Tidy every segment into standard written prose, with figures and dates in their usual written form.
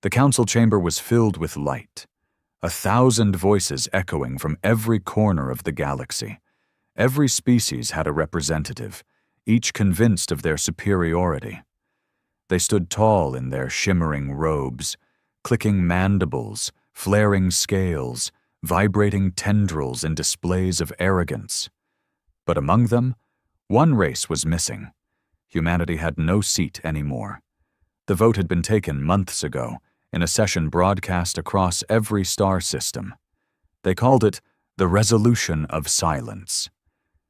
The council chamber was filled with light, 1,000 voices echoing from every corner of the galaxy. Every species had a representative, each convinced of their superiority. They stood tall in their shimmering robes, clicking mandibles, flaring scales, vibrating tendrils in displays of arrogance. But among them, one race was missing. Humanity had no seat anymore. The vote had been taken months ago, in a session broadcast across every star system. They called it the Resolution of Silence.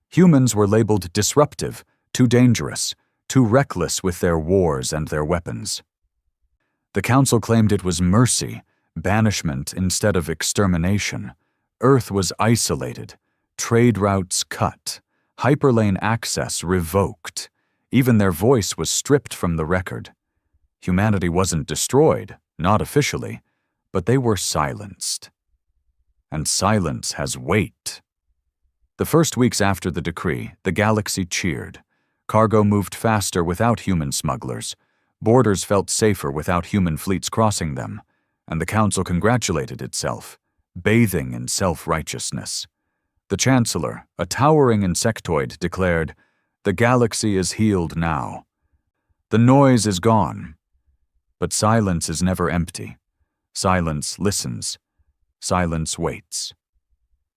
Humans were labeled disruptive, too dangerous, too reckless with their wars and their weapons. The council claimed it was mercy, banishment instead of extermination. Earth was isolated, trade routes cut, hyperlane access revoked. Even their voice was stripped from the record. Humanity wasn't destroyed, not officially, but they were silenced. And silence has weight. The first weeks after the decree, the galaxy cheered. Cargo moved faster without human smugglers. Borders felt safer without human fleets crossing them. And the council congratulated itself, bathing in self-righteousness. The chancellor, a towering insectoid, declared, "The galaxy is healed now. The noise is gone." But silence is never empty. Silence listens. Silence waits.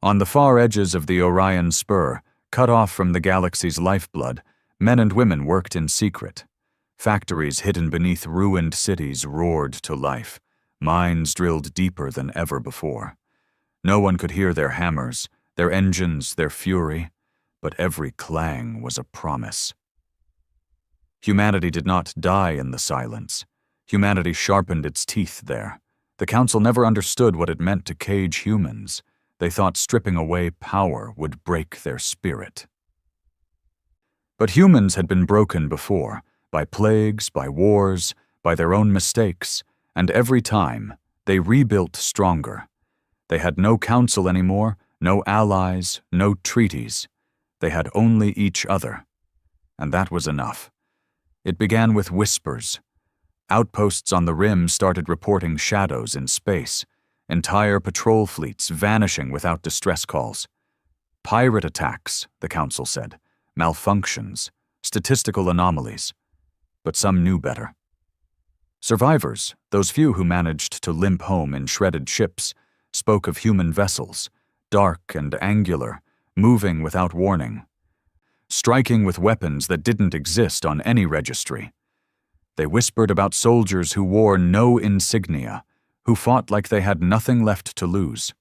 On the far edges of the Orion Spur, cut off from the galaxy's lifeblood, men and women worked in secret. Factories hidden beneath ruined cities roared to life. Mines drilled deeper than ever before. No one could hear their hammers, their engines, their fury, but every clang was a promise. Humanity did not die in the silence. Humanity sharpened its teeth there. The council never understood what it meant to cage humans. They thought stripping away power would break their spirit. But humans had been broken before, by plagues, by wars, by their own mistakes, and every time they rebuilt stronger. They had no council anymore, no allies, no treaties. They had only each other. And that was enough. It began with whispers. Outposts on the rim started reporting shadows in space, entire patrol fleets vanishing without distress calls. Pirate attacks, the council said, malfunctions, statistical anomalies. But some knew better. Survivors, those few who managed to limp home in shredded ships, spoke of human vessels, dark and angular, moving without warning, striking with weapons that didn't exist on any registry. They whispered about soldiers who wore no insignia, who fought like they had nothing left to lose.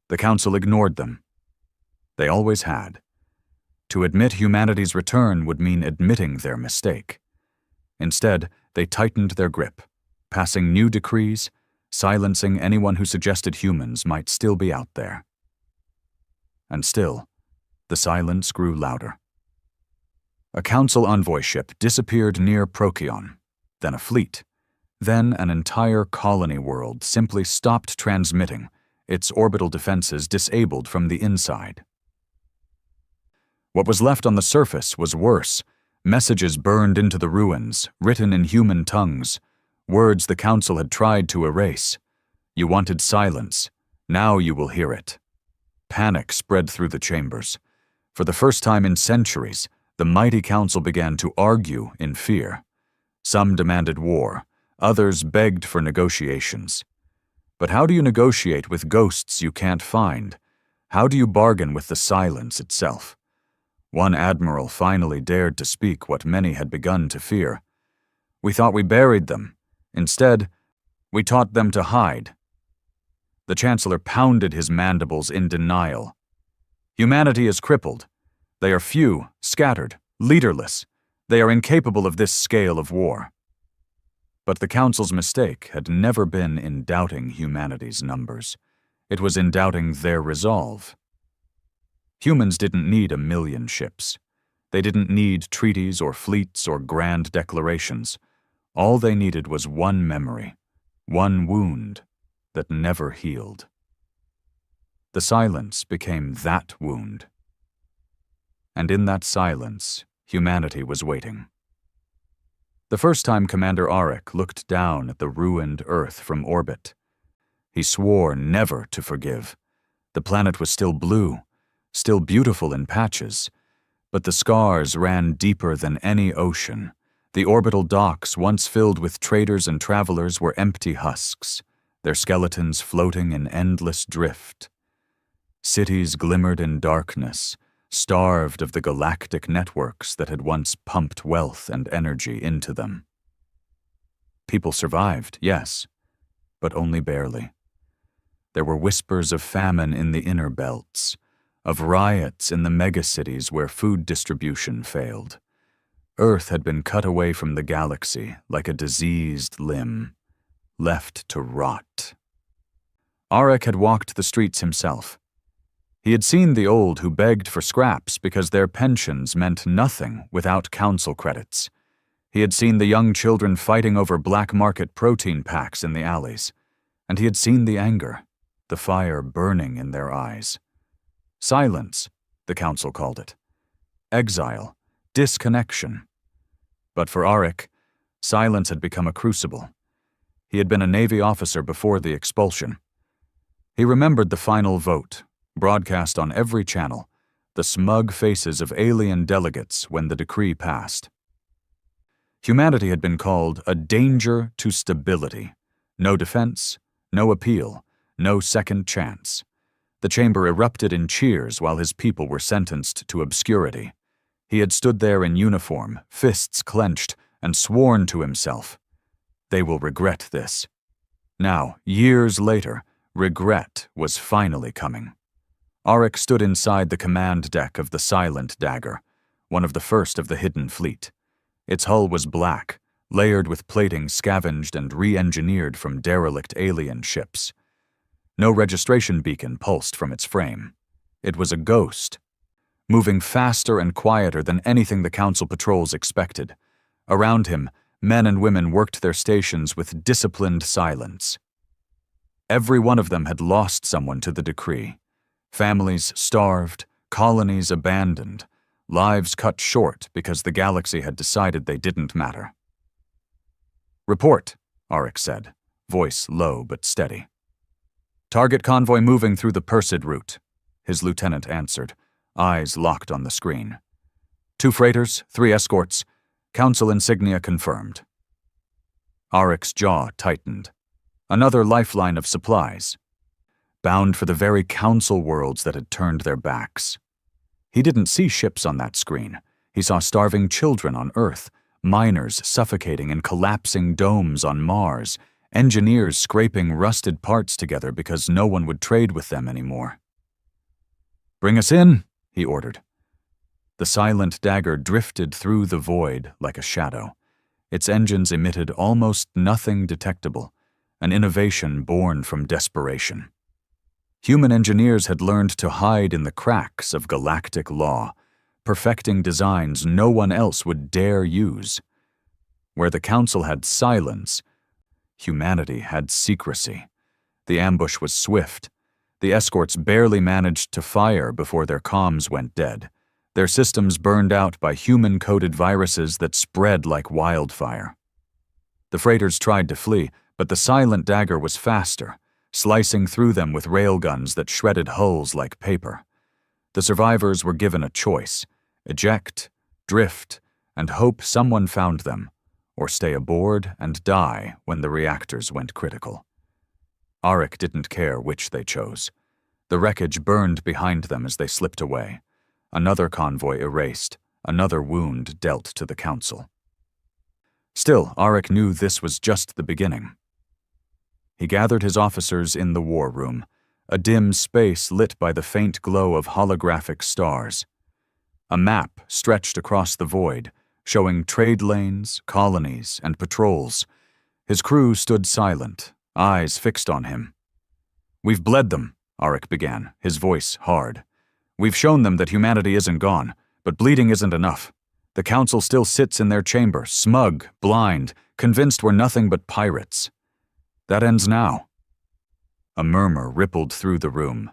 The council ignored them. They always had. To admit humanity's return would mean admitting their mistake. Instead, they tightened their grip, passing new decrees, silencing anyone who suggested humans might still be out there. And still, the silence grew louder. A council envoy ship disappeared near Procyon, then a fleet, then an entire colony world simply stopped transmitting, its orbital defenses disabled from the inside. What was left on the surface was worse. Messages burned into the ruins, written in human tongues, words the council had tried to erase. You wanted silence. Now you will hear it. Panic spread through the chambers. For the first time in centuries, the mighty council began to argue in fear. Some demanded war, others begged for negotiations. But how do you negotiate with ghosts you can't find? How do you bargain with the silence itself? One admiral finally dared to speak what many had begun to fear. We thought we buried them. Instead, we taught them to hide. The chancellor pounded his mandibles in denial. Humanity is crippled. They are few, scattered, leaderless. They are incapable of this scale of war. But the council's mistake had never been in doubting humanity's numbers. It was in doubting their resolve. Humans didn't need 1,000,000 ships. They didn't need treaties or fleets or grand declarations. All they needed was one memory, one wound that never healed. The silence became that wound. And in that silence, humanity was waiting. The first time Commander Arik looked down at the ruined Earth from orbit, he swore never to forgive. The planet was still blue, still beautiful in patches, but the scars ran deeper than any ocean. The orbital docks, once filled with traders and travelers, were empty husks, their skeletons floating in endless drift. Cities glimmered in darkness, starved of the galactic networks that had once pumped wealth and energy into them. People survived, yes, but only barely. There were whispers of famine in the inner belts, of riots in the megacities where food distribution failed. Earth had been cut away from the galaxy like a diseased limb, left to rot. Arik had walked the streets himself. He had seen the old who begged for scraps because their pensions meant nothing without council credits. He had seen the young children fighting over black market protein packs in the alleys, and he had seen the anger, the fire burning in their eyes. Silence, the council called it. Exile, disconnection. But for Arik, silence had become a crucible. He had been a Navy officer before the expulsion. He remembered the final vote, broadcast on every channel, the smug faces of alien delegates when the decree passed. Humanity had been called a danger to stability. No defense, no appeal, no second chance. The chamber erupted in cheers while his people were sentenced to obscurity. He had stood there in uniform, fists clenched, and sworn to himself, "They will regret this." Now, years later, regret was finally coming. Arik stood inside the command deck of the Silent Dagger, one of the first of the hidden fleet. Its hull was black, layered with plating scavenged and re-engineered from derelict alien ships. No registration beacon pulsed from its frame. It was a ghost, moving faster and quieter than anything the council patrols expected. Around him, men and women worked their stations with disciplined silence. Every one of them had lost someone to the decree. Families starved, colonies abandoned, lives cut short because the galaxy had decided they didn't matter. "Report," Arik said, voice low but steady. "Target convoy moving through the Persid route," his lieutenant answered, eyes locked on the screen. "2 freighters, 3 escorts. Council insignia confirmed." Arik's jaw tightened. Another lifeline of supplies, bound for the very council worlds that had turned their backs. He didn't see ships on that screen. He saw starving children on Earth, miners suffocating in collapsing domes on Mars, engineers scraping rusted parts together because no one would trade with them anymore. "Bring us in," he ordered. The Silent Dagger drifted through the void like a shadow. Its engines emitted almost nothing detectable, an innovation born from desperation. Human engineers had learned to hide in the cracks of galactic law, perfecting designs no one else would dare use. Where the Council had silence, humanity had secrecy. The ambush was swift. The escorts barely managed to fire before their comms went dead, their systems burned out by human-coded viruses that spread like wildfire. The freighters tried to flee, but the Silent Dagger was faster, slicing through them with railguns that shredded hulls like paper. The survivors were given a choice: eject, drift, and hope someone found them, or stay aboard and die when the reactors went critical. Arik didn't care which they chose. The wreckage burned behind them as they slipped away. Another convoy erased, another wound dealt to the Council. Still, Arik knew this was just the beginning. He gathered his officers in the war room, a dim space lit by the faint glow of holographic stars. A map stretched across the void, showing trade lanes, colonies, and patrols. His crew stood silent, eyes fixed on him. "We've bled them," Arik began, his voice hard. "We've shown them that humanity isn't gone, but bleeding isn't enough. The Council still sits in their chamber, smug, blind, convinced we're nothing but pirates. That ends now." A murmur rippled through the room.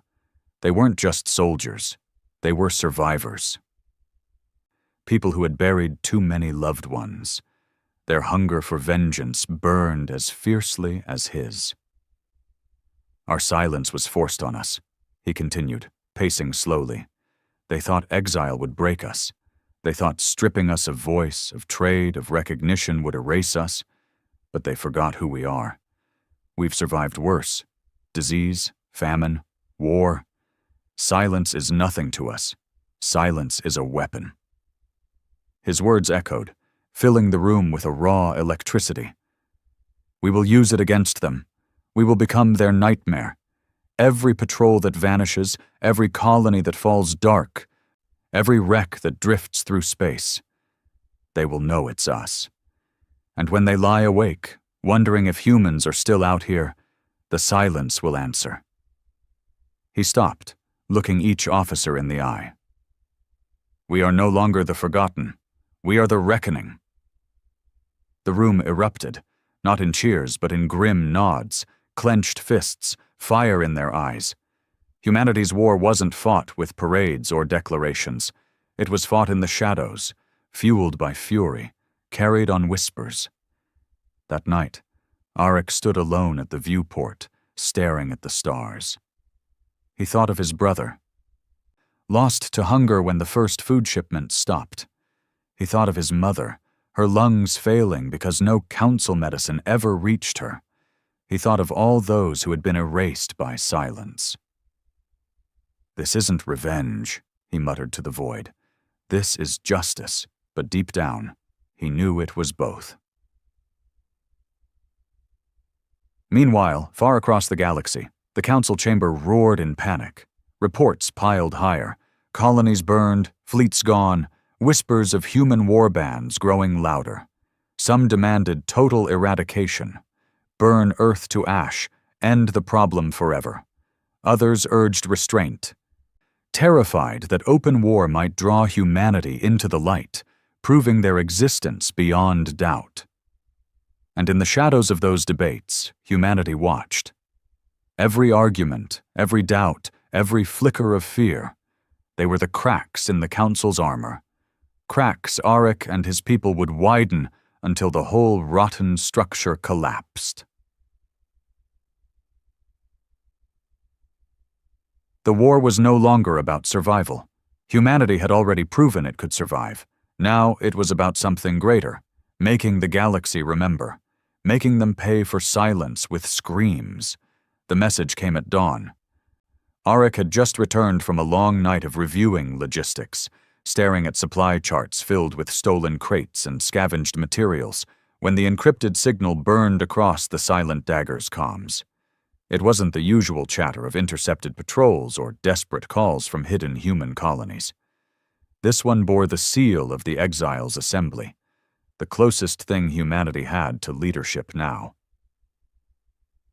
They weren't just soldiers. They were survivors. People who had buried too many loved ones. Their hunger for vengeance burned as fiercely as his. Our silence was forced on us, he continued, pacing slowly. They thought exile would break us. They thought stripping us of voice, of trade, of recognition would erase us. But they forgot who we are. We've survived worse. Disease, famine, war. Silence is nothing to us. Silence is a weapon. His words echoed, filling the room with a raw electricity. We will use it against them. We will become their nightmare. Every patrol that vanishes, every colony that falls dark, every wreck that drifts through space, they will know it's us. And when they lie awake, wondering if humans are still out here, the silence will answer. He stopped, looking each officer in the eye. We are no longer the forgotten. We are the reckoning. The room erupted, not in cheers but in grim nods, clenched fists, fire in their eyes. Humanity's war wasn't fought with parades or declarations. It was fought in the shadows, fueled by fury, carried on whispers. That night, Arik stood alone at the viewport, staring at the stars. He thought of his brother, lost to hunger when the first food shipment stopped. He thought of his mother, her lungs failing because no council medicine ever reached her. He thought of all those who had been erased by silence. This isn't revenge, he muttered to the void. This is justice, but deep down, he knew it was both. Meanwhile, far across the galaxy, the council chamber roared in panic. Reports piled higher. Colonies burned, fleets gone, whispers of human war bands growing louder. Some demanded total eradication. Burn Earth to ash, end the problem forever. Others urged restraint. Terrified that open war might draw humanity into the light, proving their existence beyond doubt. And in the shadows of those debates, humanity watched. Every argument, every doubt, every flicker of fear, they were the cracks in the council's armor. Cracks Arik and his people would widen until the whole rotten structure collapsed. The war was no longer about survival. Humanity had already proven it could survive. Now it was about something greater, making the galaxy remember, making them pay for silence with screams. The message came at dawn. Arik had just returned from a long night of reviewing logistics, staring at supply charts filled with stolen crates and scavenged materials, when the encrypted signal burned across the Silent Dagger's comms. It wasn't the usual chatter of intercepted patrols or desperate calls from hidden human colonies. This one bore the seal of the Exiles' Assembly, the closest thing humanity had to leadership now.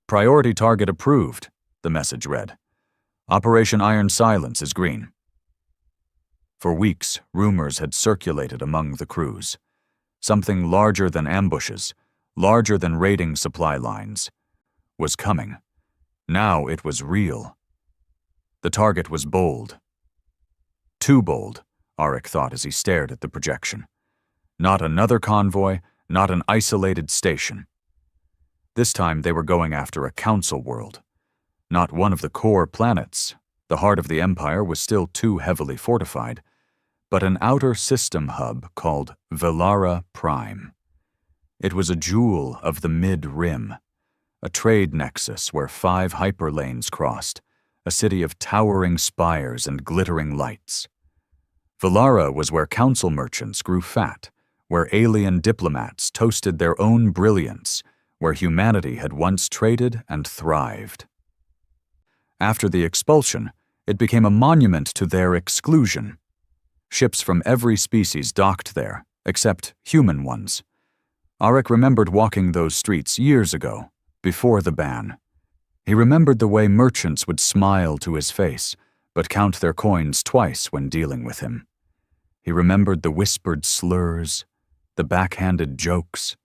Priority target approved, the message read. Operation Iron Silence is green. For weeks, rumors had circulated among the crews. Something larger than ambushes, larger than raiding supply lines, was coming. Now it was real. The target was bold. Too bold, Arik thought as he stared at the projection. Not another convoy, not an isolated station. This time they were going after a council world. Not one of the core planets. The heart of the Empire was still too heavily fortified, but an outer system hub called Velara Prime. It was a jewel of the mid-rim, a trade nexus where 5 hyperlanes crossed, a city of towering spires and glittering lights. Velara was where council merchants grew fat, where alien diplomats toasted their own brilliance, where humanity had once traded and thrived. After the expulsion, it became a monument to their exclusion. Ships from every species docked there, except human ones. Arik remembered walking those streets years ago, before the ban. He remembered the way merchants would smile to his face, but count their coins twice when dealing with him. He remembered the whispered slurs, the backhanded jokes,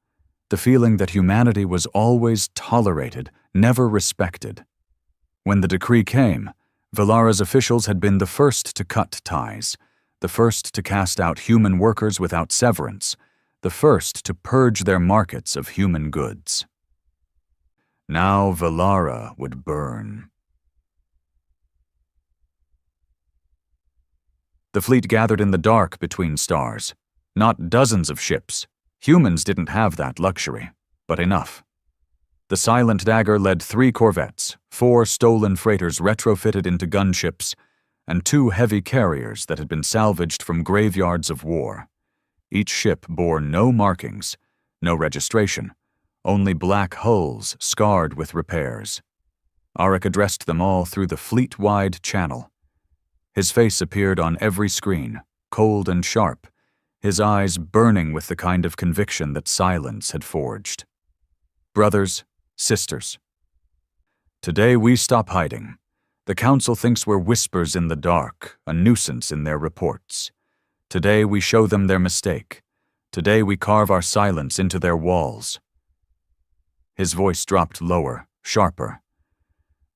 the feeling that humanity was always tolerated, never respected. When the decree came, Velara's officials had been the first to cut ties, the first to cast out human workers without severance, the first to purge their markets of human goods. Now Valara would burn. The fleet gathered in the dark between stars. Not dozens of ships. Humans didn't have that luxury, but enough. The Silent Dagger led 3 corvettes, 4 stolen freighters retrofitted into gunships, and 2 heavy carriers that had been salvaged from graveyards of war. Each ship bore no markings, no registration, only black hulls scarred with repairs. Arik addressed them all through the fleet-wide channel. His face appeared on every screen, cold and sharp, his eyes burning with the kind of conviction that silence had forged. Brothers, sisters. Today we stop hiding. The Council thinks we're whispers in the dark, a nuisance in their reports. Today we show them their mistake. Today we carve our silence into their walls. His voice dropped lower, sharper.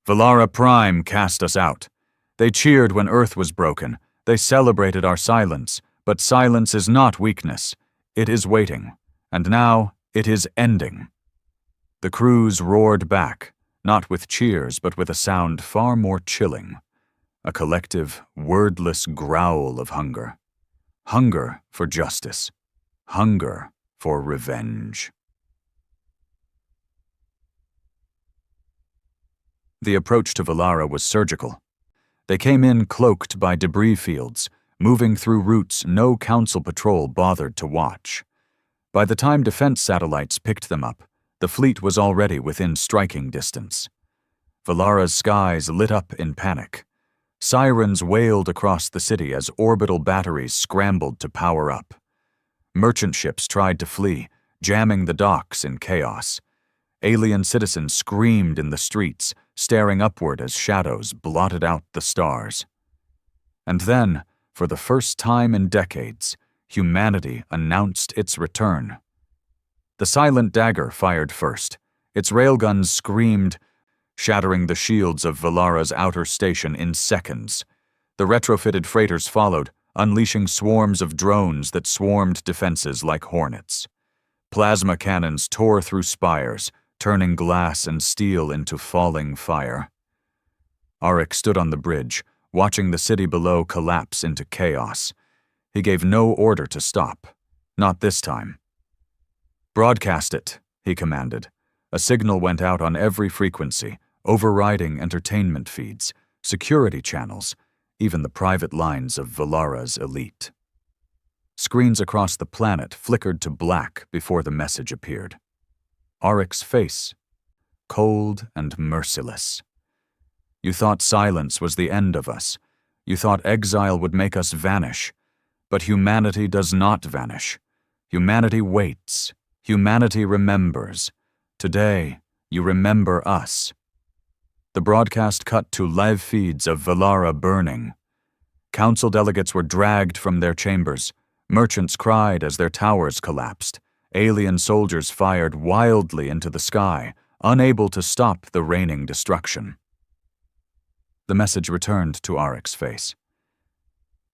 Valara Prime cast us out. They cheered when Earth was broken. They celebrated our silence. But silence is not weakness. It is waiting. And now it is ending. The crews roared back, not with cheers, but with a sound far more chilling. A collective, wordless growl of hunger. Hunger for justice. Hunger for revenge. The approach to Valara was surgical. They came in cloaked by debris fields, moving through routes no Council patrol bothered to watch. By the time defense satellites picked them up, the fleet was already within striking distance. Valara's skies lit up in panic. Sirens wailed across the city as orbital batteries scrambled to power up. Merchant ships tried to flee, jamming the docks in chaos. Alien citizens screamed in the streets, staring upward as shadows blotted out the stars. And then, for the first time in decades, humanity announced its return. The Silent Dagger fired first. Its railguns screamed, shattering the shields of Valara's outer station in seconds. The retrofitted freighters followed, unleashing swarms of drones that swarmed defenses like hornets. Plasma cannons tore through spires, turning glass and steel into falling fire. Arik stood on the bridge, watching the city below collapse into chaos. He gave no order to stop. Not this time. "Broadcast it," he commanded. A signal went out on every frequency, overriding entertainment feeds, security channels, even the private lines of Valara's elite. Screens across the planet flickered to black before the message appeared. Arik's face, cold and merciless. "You thought silence was the end of us. You thought exile would make us vanish. But humanity does not vanish. Humanity waits. Humanity remembers. Today, you remember us." The broadcast cut to live feeds of Valara burning. Council delegates were dragged from their chambers. Merchants cried as their towers collapsed. Alien soldiers fired wildly into the sky, unable to stop the raining destruction. The message returned to Arik's face.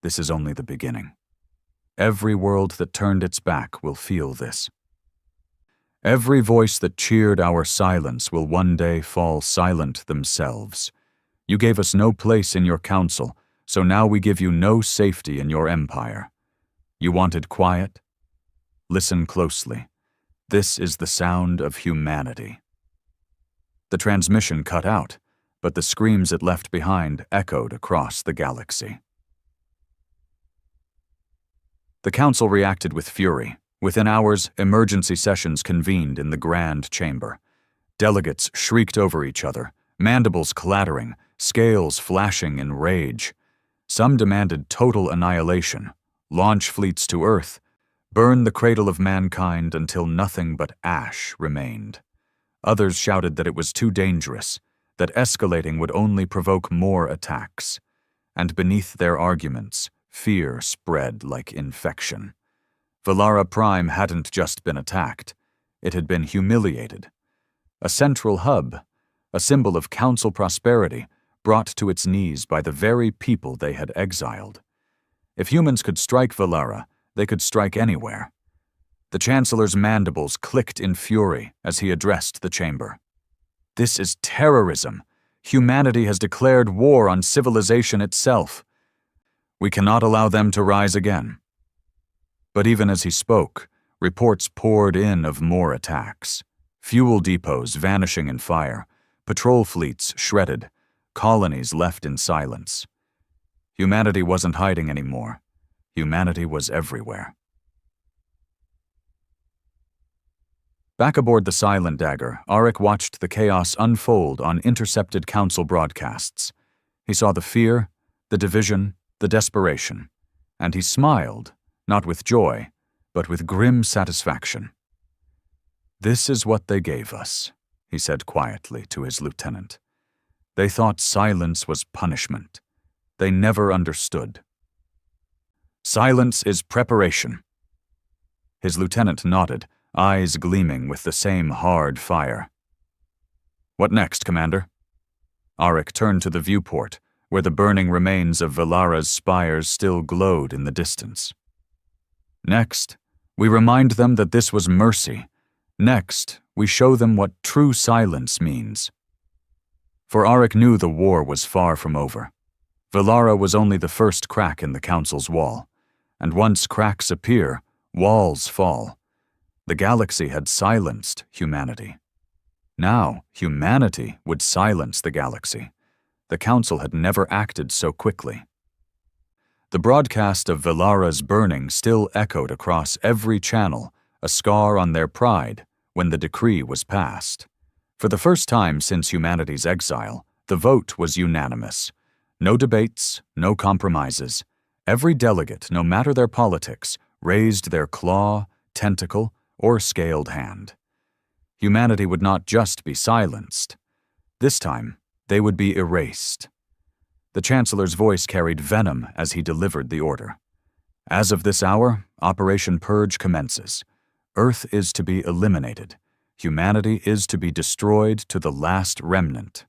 This is only the beginning. Every world that turned its back will feel this. Every voice that cheered our silence will one day fall silent themselves. You gave us no place in your council, so now we give you no safety in your empire. You wanted quiet? Listen closely. This is the sound of humanity. The transmission cut out, but the screams it left behind echoed across the galaxy. The Council reacted with fury. Within hours, emergency sessions convened in the Grand Chamber. Delegates shrieked over each other, mandibles clattering, scales flashing in rage. Some demanded total annihilation, launch fleets to Earth, burn the cradle of mankind until nothing but ash remained. Others shouted that it was too dangerous, that escalating would only provoke more attacks. And beneath their arguments, fear spread like infection. Valara Prime hadn't just been attacked. It had been humiliated. A central hub, a symbol of council prosperity, brought to its knees by the very people they had exiled. If humans could strike Valara, they could strike anywhere. The Chancellor's mandibles clicked in fury as he addressed the chamber. This is terrorism. Humanity has declared war on civilization itself. We cannot allow them to rise again. But even as he spoke, reports poured in of more attacks. Fuel depots vanishing in fire, patrol fleets shredded, colonies left in silence. Humanity wasn't hiding anymore. Humanity was everywhere. Back aboard the Silent Dagger, Arik watched the chaos unfold on intercepted council broadcasts. He saw the fear, the division, the desperation, and he smiled, not with joy, but with grim satisfaction. "This is what they gave us," he said quietly to his lieutenant. "They thought silence was punishment. They never understood. Silence is preparation." His lieutenant nodded, eyes gleaming with the same hard fire. "What next, Commander?" Arik turned to the viewport, where the burning remains of Velara's spires still glowed in the distance. "Next, we remind them that this was mercy. Next, we show them what true silence means." For Arik knew the war was far from over. Velara was only the first crack in the Council's wall, and once cracks appear, walls fall. The galaxy had silenced humanity. Now, humanity would silence the galaxy. The Council had never acted so quickly. The broadcast of Velara's burning still echoed across every channel, a scar on their pride, when the decree was passed. For the first time since humanity's exile, the vote was unanimous. No debates, no compromises. Every delegate, no matter their politics, raised their claw, tentacle, or scaled hand. Humanity would not just be silenced. This time, they would be erased. The Chancellor's voice carried venom as he delivered the order. As of this hour, Operation Purge commences. Earth is to be eliminated. Humanity is to be destroyed to the last remnant.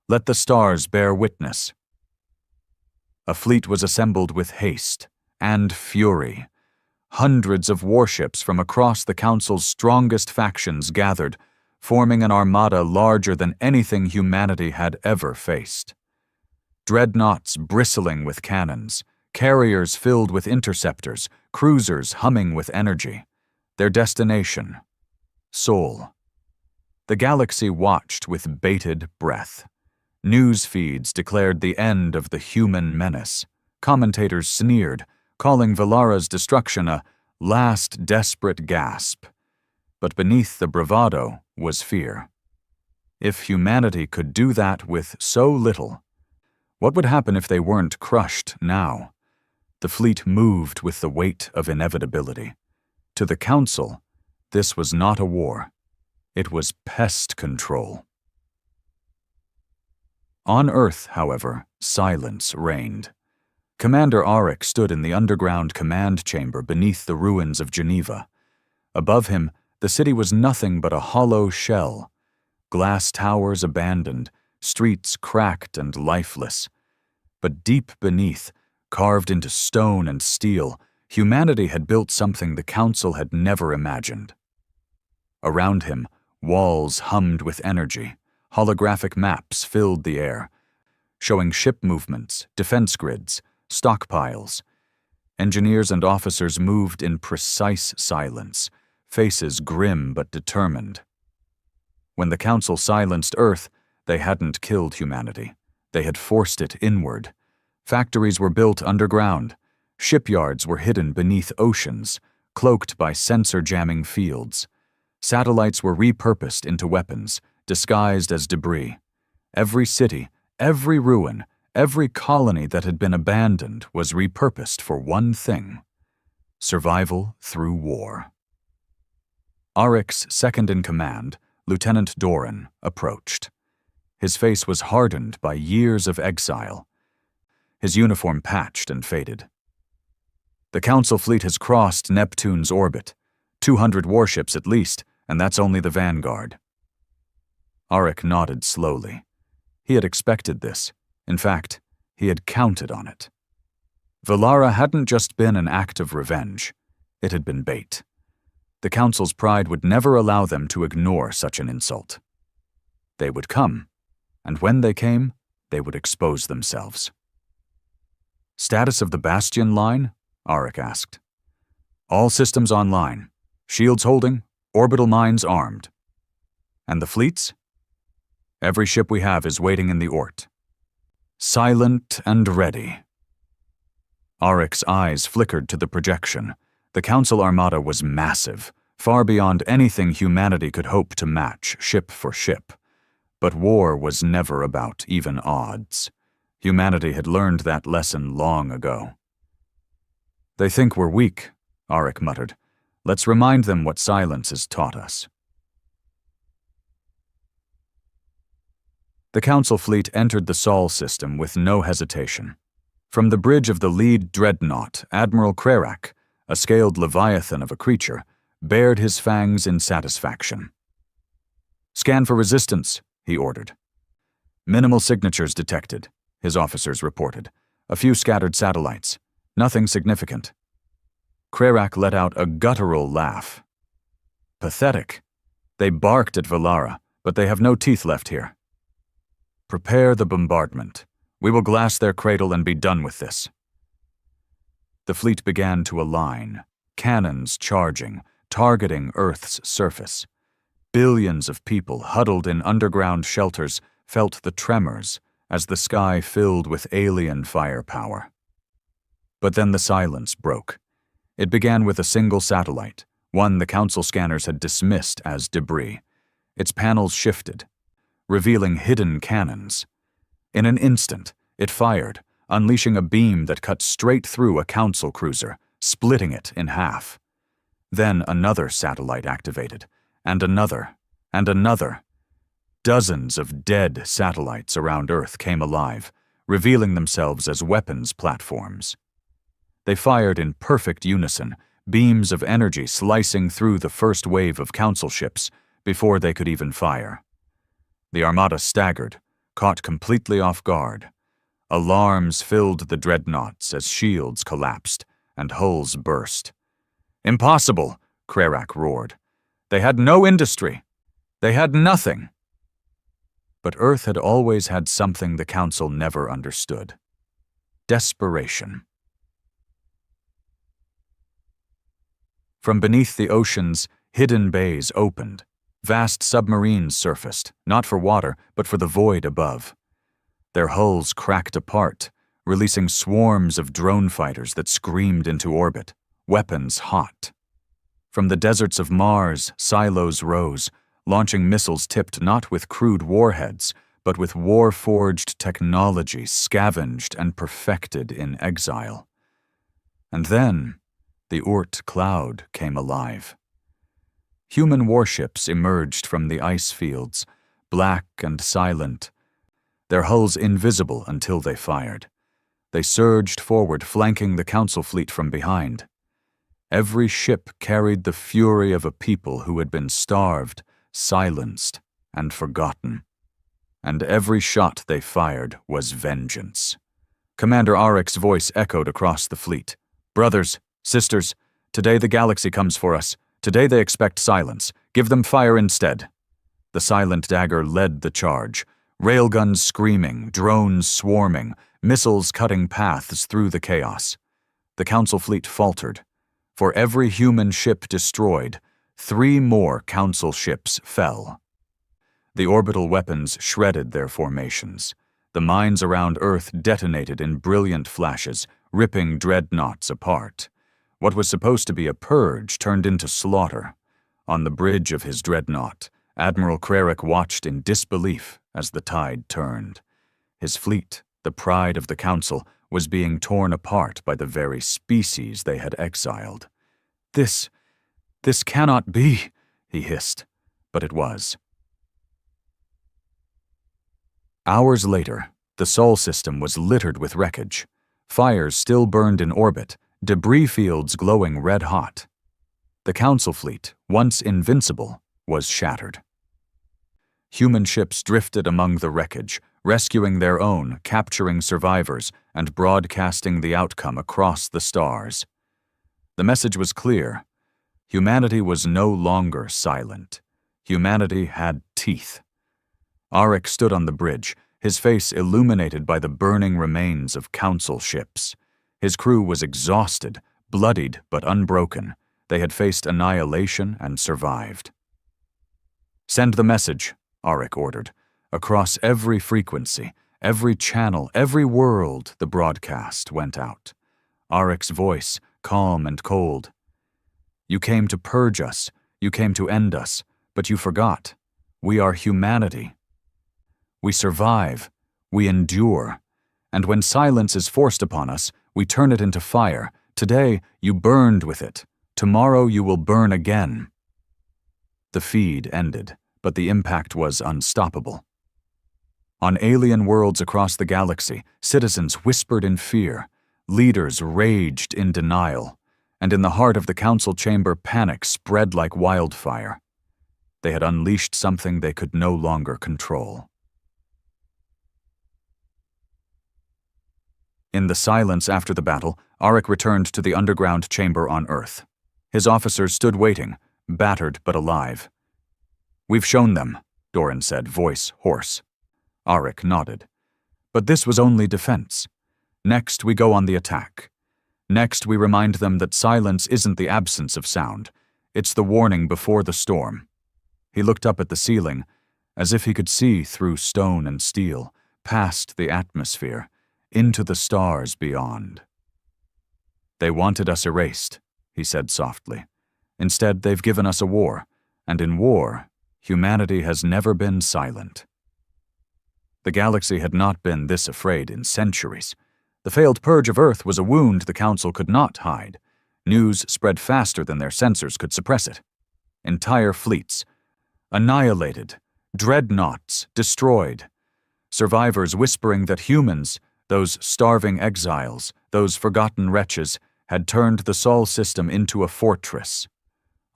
Let the stars bear witness. A fleet was assembled with haste and fury. Hundreds of warships from across the Council's strongest factions gathered, forming an armada larger than anything humanity had ever faced. Dreadnoughts bristling with cannons, carriers filled with interceptors, cruisers humming with energy. Their destination, Sol. The galaxy watched with bated breath. News feeds declared the end of the human menace. Commentators sneered, calling Velara's destruction a last desperate gasp. But beneath the bravado was fear. If humanity could do that with so little, what would happen if they weren't crushed now? The fleet moved with the weight of inevitability. To the Council, this was not a war. It was pest control. On Earth, however, silence reigned. Commander Arik stood in the underground command chamber beneath the ruins of Geneva. Above him, the city was nothing but a hollow shell. Glass towers abandoned, streets cracked and lifeless. But deep beneath, carved into stone and steel, humanity had built something the Council had never imagined. Around him, walls hummed with energy. Holographic maps filled the air, showing ship movements, defense grids, stockpiles. Engineers and officers moved in precise silence, faces grim but determined. When the Council silenced Earth, they hadn't killed humanity. They had forced it inward. Factories were built underground. Shipyards were hidden beneath oceans, cloaked by sensor-jamming fields. Satellites were repurposed into weapons, disguised as debris. Every city, every ruin, every colony that had been abandoned was repurposed for one thing: survival through war. Arik's second-in-command, Lieutenant Doran, approached. His face was hardened by years of exile. His uniform patched and faded. "The Council fleet has crossed Neptune's orbit. 200 warships at least, and that's only the vanguard." Arik nodded slowly. He had expected this. In fact, he had counted on it. Velara hadn't just been an act of revenge. It had been bait. The Council's pride would never allow them to ignore such an insult. They would come, and when they came, they would expose themselves. "Status of the Bastion line?" Arik asked. "All systems online. Shields holding, orbital mines armed." "And the fleets?" "Every ship we have is waiting in the Ort. Silent and ready." Arik's eyes flickered to the projection. The Council Armada was massive, far beyond anything humanity could hope to match, ship for ship. But war was never about even odds. Humanity had learned that lesson long ago. "They think we're weak," Arik muttered. "Let's remind them what silence has taught us." The Council fleet entered the Sol system with no hesitation. From the bridge of the lead dreadnought, Admiral Krerak, a scaled leviathan of a creature, bared his fangs in satisfaction. "Scan for resistance," he ordered. "Minimal signatures detected," his officers reported. "A few scattered satellites. Nothing significant." Krerak let out a guttural laugh. "Pathetic. They barked at Valara, but they have no teeth left here. Prepare the bombardment. We will glass their cradle and be done with this." The fleet began to align, cannons charging, targeting Earth's surface. Billions of people huddled in underground shelters felt the tremors as the sky filled with alien firepower. But then the silence broke. It began with a single satellite, one the Council scanners had dismissed as debris. Its panels shifted, revealing hidden cannons. In an instant, it fired, unleashing a beam that cut straight through a Council cruiser, splitting it in half. Then another satellite activated, and another, and another. Dozens of dead satellites around Earth came alive, revealing themselves as weapons platforms. They fired in perfect unison, beams of energy slicing through the first wave of Council ships before they could even fire. The Armada staggered, caught completely off guard. Alarms filled the dreadnoughts as shields collapsed and hulls burst. "Impossible!" Krerak roared. "They had no industry. They had nothing." But Earth had always had something the Council never understood: desperation. From beneath the oceans, hidden bays opened. Vast submarines surfaced, not for water, but for the void above. Their hulls cracked apart, releasing swarms of drone fighters that screamed into orbit, weapons hot. From the deserts of Mars, silos rose, launching missiles tipped not with crude warheads, but with war-forged technology scavenged and perfected in exile. And then, the Oort cloud came alive. Human warships emerged from the ice fields, black and silent, their hulls invisible until they fired. They surged forward, flanking the Council fleet from behind. Every ship carried the fury of a people who had been starved, silenced, and forgotten. And every shot they fired was vengeance. Commander Arik's voice echoed across the fleet. "Brothers, sisters, today the galaxy comes for us. Today they expect silence. Give them fire instead." The silent dagger led the charge. Railguns screaming, drones swarming, missiles cutting paths through the chaos. The Council fleet faltered. For every human ship destroyed, 3 more Council ships fell. The orbital weapons shredded their formations. The mines around Earth detonated in brilliant flashes, ripping dreadnoughts apart. What was supposed to be a purge turned into slaughter. On the bridge of his dreadnought, Admiral Krerak watched in disbelief as the tide turned. His fleet, the pride of the Council, was being torn apart by the very species they had exiled. This cannot be," he hissed, but it was. Hours later, the Sol system was littered with wreckage. Fires still burned in orbit, debris fields glowing red-hot. The Council fleet, once invincible, was shattered. Human ships drifted among the wreckage, rescuing their own, capturing survivors, and broadcasting the outcome across the stars. The message was clear. Humanity was no longer silent. Humanity had teeth. Arik stood on the bridge, his face illuminated by the burning remains of council ships. His crew was exhausted, bloodied but unbroken. They had faced annihilation and survived. "Send the message," Arik ordered. Across every frequency, every channel, every world, the broadcast went out. Arik's voice, calm and cold. "You came to purge us, you came to end us, but you forgot. We are humanity. We survive, we endure, and when silence is forced upon us, we turn it into fire. Today, you burned with it. Tomorrow you will burn again." The feed ended, but the impact was unstoppable. On alien worlds across the galaxy, citizens whispered in fear, leaders raged in denial, and in the heart of the council chamber, panic spread like wildfire. They had unleashed something they could no longer control. In the silence after the battle, Arik returned to the underground chamber on Earth. His officers stood waiting, battered but alive. "We've shown them," Doran said, voice hoarse. Arik nodded. "But this was only defense. Next, we go on the attack. Next, we remind them that silence isn't the absence of sound. It's the warning before the storm." He looked up at the ceiling, as if he could see through stone and steel, past the atmosphere, into the stars beyond. "They wanted us erased," he said softly. "Instead, they've given us a war, and in war, humanity has never been silent." The galaxy had not been this afraid in centuries. The failed purge of Earth was a wound the Council could not hide. News spread faster than their censors could suppress it. Entire fleets, annihilated, dreadnoughts destroyed, survivors whispering that humans, those starving exiles, those forgotten wretches, had turned the Sol system into a fortress.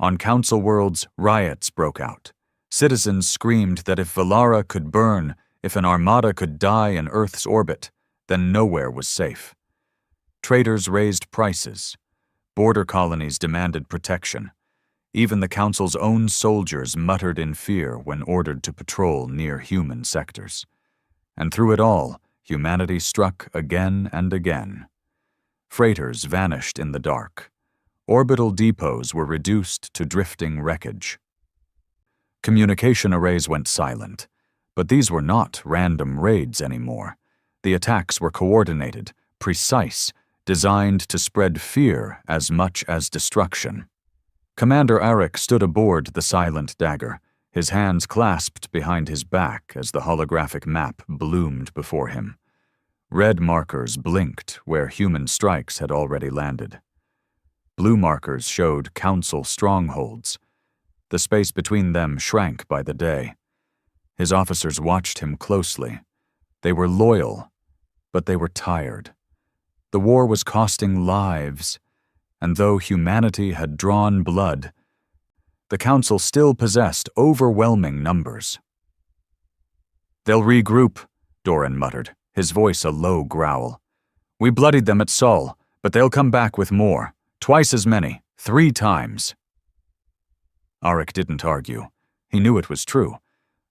On Council worlds, riots broke out. Citizens screamed that if Valara could burn, if an armada could die in Earth's orbit, then nowhere was safe. Traders raised prices. Border colonies demanded protection. Even the Council's own soldiers muttered in fear when ordered to patrol near human sectors. And through it all, humanity struck again and again. Freighters vanished in the dark. Orbital depots were reduced to drifting wreckage. Communication arrays went silent, but these were not random raids anymore. The attacks were coordinated, precise, designed to spread fear as much as destruction. Commander Arik stood aboard the silent dagger, his hands clasped behind his back as the holographic map bloomed before him. Red markers blinked where human strikes had already landed. Blue markers showed Council strongholds. The space between them shrank by the day. His officers watched him closely. They were loyal, but they were tired. The war was costing lives, and though humanity had drawn blood, the Council still possessed overwhelming numbers. "They'll regroup," Doran muttered, his voice a low growl. "We bloodied them at Sol, but they'll come back with more. Twice as many, 3 times. Arik didn't argue. He knew it was true.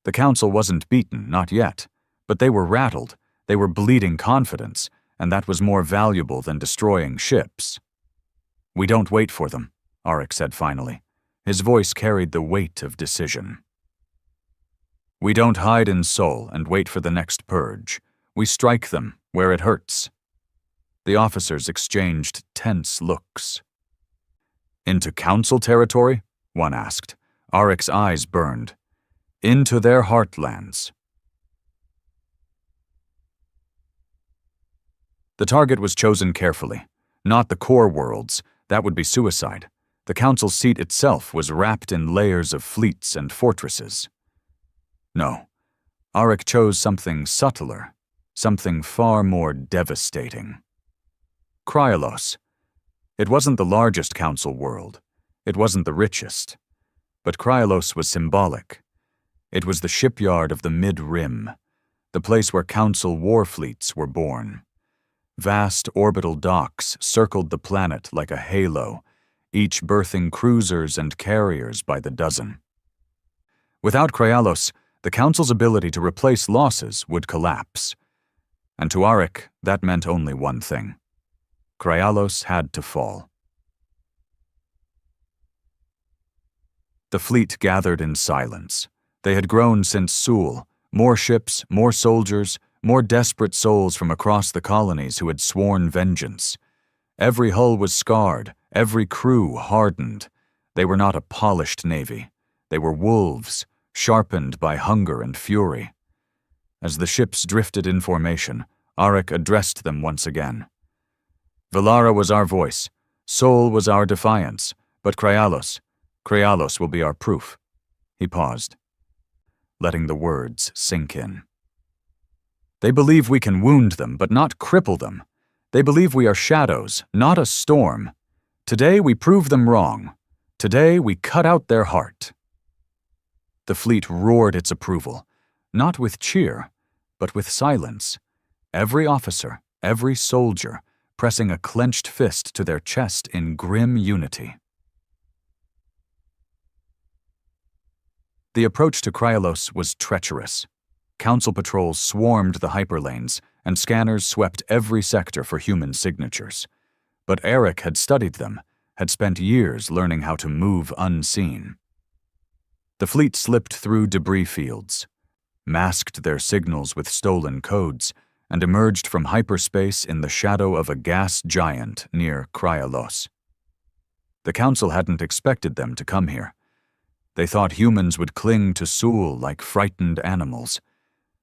The Council wasn't beaten, not yet, but they were rattled. They were bleeding confidence, and that was more valuable than destroying ships. "We don't wait for them," Arik said finally. His voice carried the weight of decision. "We don't hide in Sol and wait for the next purge. We strike them where it hurts." The officers exchanged tense looks. "Into Council territory?" one asked. Arik's eyes burned. "Into their heartlands." The target was chosen carefully. Not the core worlds. That would be suicide. The Council seat itself was wrapped in layers of fleets and fortresses. No, Arik chose something subtler, something far more devastating. Kryalos. It wasn't the largest Council world. It wasn't the richest. But Kryalos was symbolic. It was the shipyard of the Mid-Rim, the place where Council war fleets were born. Vast orbital docks circled the planet like a halo, each berthing cruisers and carriers by the dozen. Without Kryalos, the Council's ability to replace losses would collapse. And to Arik, that meant only one thing. Kryalos had to fall. The fleet gathered in silence. They had grown since Sul. More ships, more soldiers, more desperate souls from across the colonies who had sworn vengeance. Every hull was scarred, every crew hardened. They were not a polished navy. They were wolves, sharpened by hunger and fury. As the ships drifted in formation, Arik addressed them once again. Valara was our voice, Sol was our defiance, but Kryalos will be our proof. He paused, letting the words sink in. They believe we can wound them, but not cripple them. They believe we are shadows, not a storm. Today we prove them wrong. Today we cut out their heart. The fleet roared its approval, not with cheer, but with silence. Every officer, every soldier, pressing a clenched fist to their chest in grim unity. The approach to Kryalos was treacherous. Council patrols swarmed the hyperlanes, and scanners swept every sector for human signatures. But Arik had studied them, had spent years learning how to move unseen. The fleet slipped through debris fields, masked their signals with stolen codes, and emerged from hyperspace in the shadow of a gas giant near Kryalos. The Council hadn't expected them to come here. They thought humans would cling to Sul like frightened animals.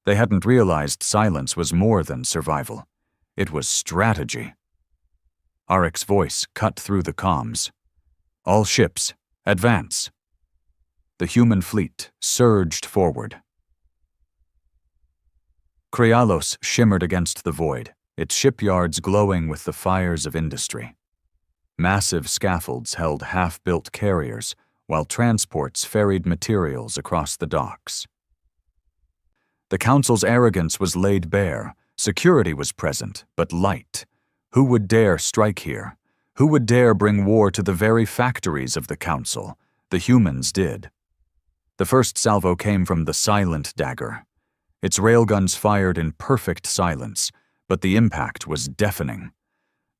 They hadn't realized silence was more than survival. It was strategy. Arik's voice cut through the comms. All ships, advance. The human fleet surged forward. Kryalos shimmered against the void, its shipyards glowing with the fires of industry. Massive scaffolds held half-built carriers, while transports ferried materials across the docks. The Council's arrogance was laid bare. Security was present, but light. Who would dare strike here? Who would dare bring war to the very factories of the Council? The humans did. The first salvo came from the silent dagger. Its railguns fired in perfect silence, but the impact was deafening.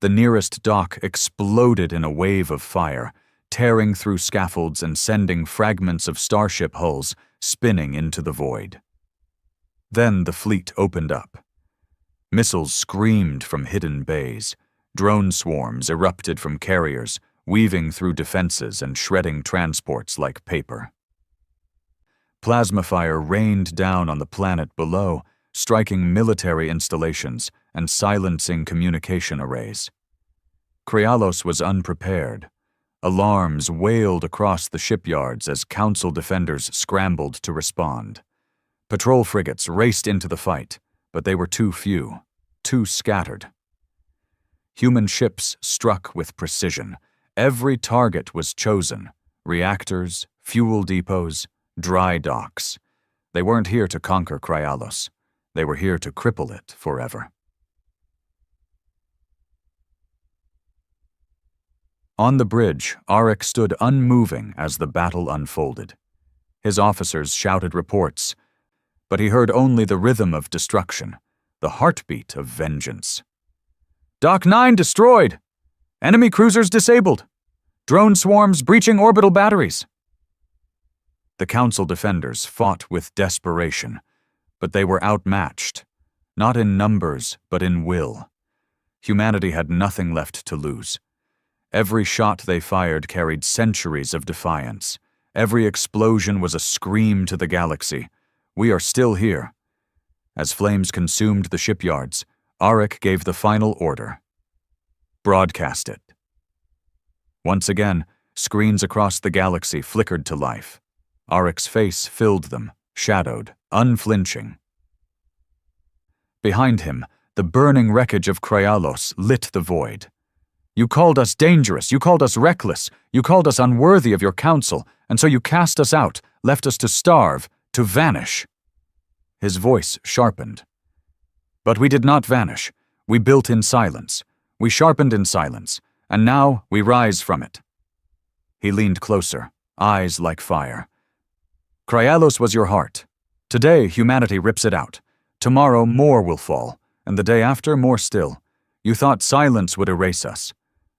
The nearest dock exploded in a wave of fire, tearing through scaffolds and sending fragments of starship hulls spinning into the void. Then the fleet opened up. Missiles screamed from hidden bays. Drone swarms erupted from carriers, weaving through defenses and shredding transports like paper. Plasma fire rained down on the planet below, striking military installations and silencing communication arrays. Kryalos was unprepared. Alarms wailed across the shipyards as Council defenders scrambled to respond. Patrol frigates raced into the fight, but they were too few, too scattered. Human ships struck with precision. Every target was chosen: reactors, fuel depots, dry docks. They weren't here to conquer Kryalos. They were here to cripple it forever. On the bridge, Arik stood unmoving as the battle unfolded. His officers shouted reports, but he heard only the rhythm of destruction, the heartbeat of vengeance. Dock 9 destroyed! Enemy cruisers disabled! Drone swarms breaching orbital batteries! The Council defenders fought with desperation, but they were outmatched, not in numbers, but in will. Humanity had nothing left to lose. Every shot they fired carried centuries of defiance. Every explosion was a scream to the galaxy. We are still here. As flames consumed the shipyards, Arik gave the final order. Broadcast it. Once again, screens across the galaxy flickered to life. Arik's face filled them, shadowed, unflinching. Behind him, the burning wreckage of Kryalos lit the void. You called us dangerous, you called us reckless, you called us unworthy of your counsel, and so you cast us out, left us to starve, to vanish. His voice sharpened. But we did not vanish. We built in silence. We sharpened in silence, and now we rise from it. He leaned closer, eyes like fire. Kryalos was your heart. Today, humanity rips it out. Tomorrow, more will fall, and the day after, more still. You thought silence would erase us,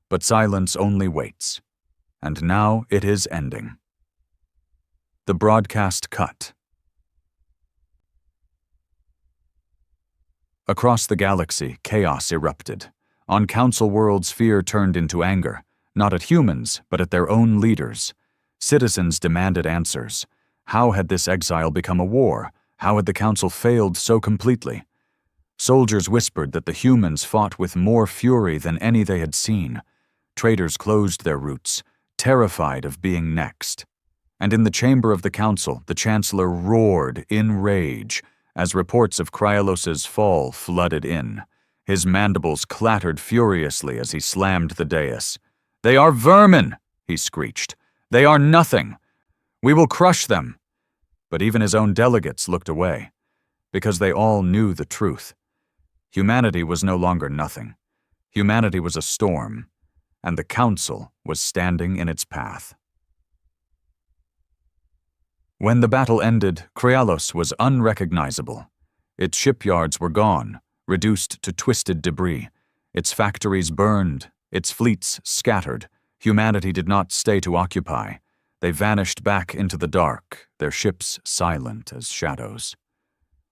but silence only waits. And now it is ending. The broadcast cut. Across the galaxy, chaos erupted. On Council worlds, fear turned into anger, not at humans, but at their own leaders. Citizens demanded answers. How had this exile become a war? How had the Council failed so completely? Soldiers whispered that the humans fought with more fury than any they had seen. Traitors closed their routes, terrified of being next. And in the chamber of the Council, the Chancellor roared in rage as reports of Kryalos's fall flooded in. His mandibles clattered furiously as he slammed the dais. "They are vermin!" he screeched. "They are nothing! We will crush them!" But even his own delegates looked away, because they all knew the truth. Humanity was no longer nothing. Humanity was a storm, and the Council was standing in its path. When the battle ended, Kryalos was unrecognizable. Its shipyards were gone, reduced to twisted debris. Its factories burned, its fleets scattered. Humanity did not stay to occupy. They vanished back into the dark, their ships silent as shadows.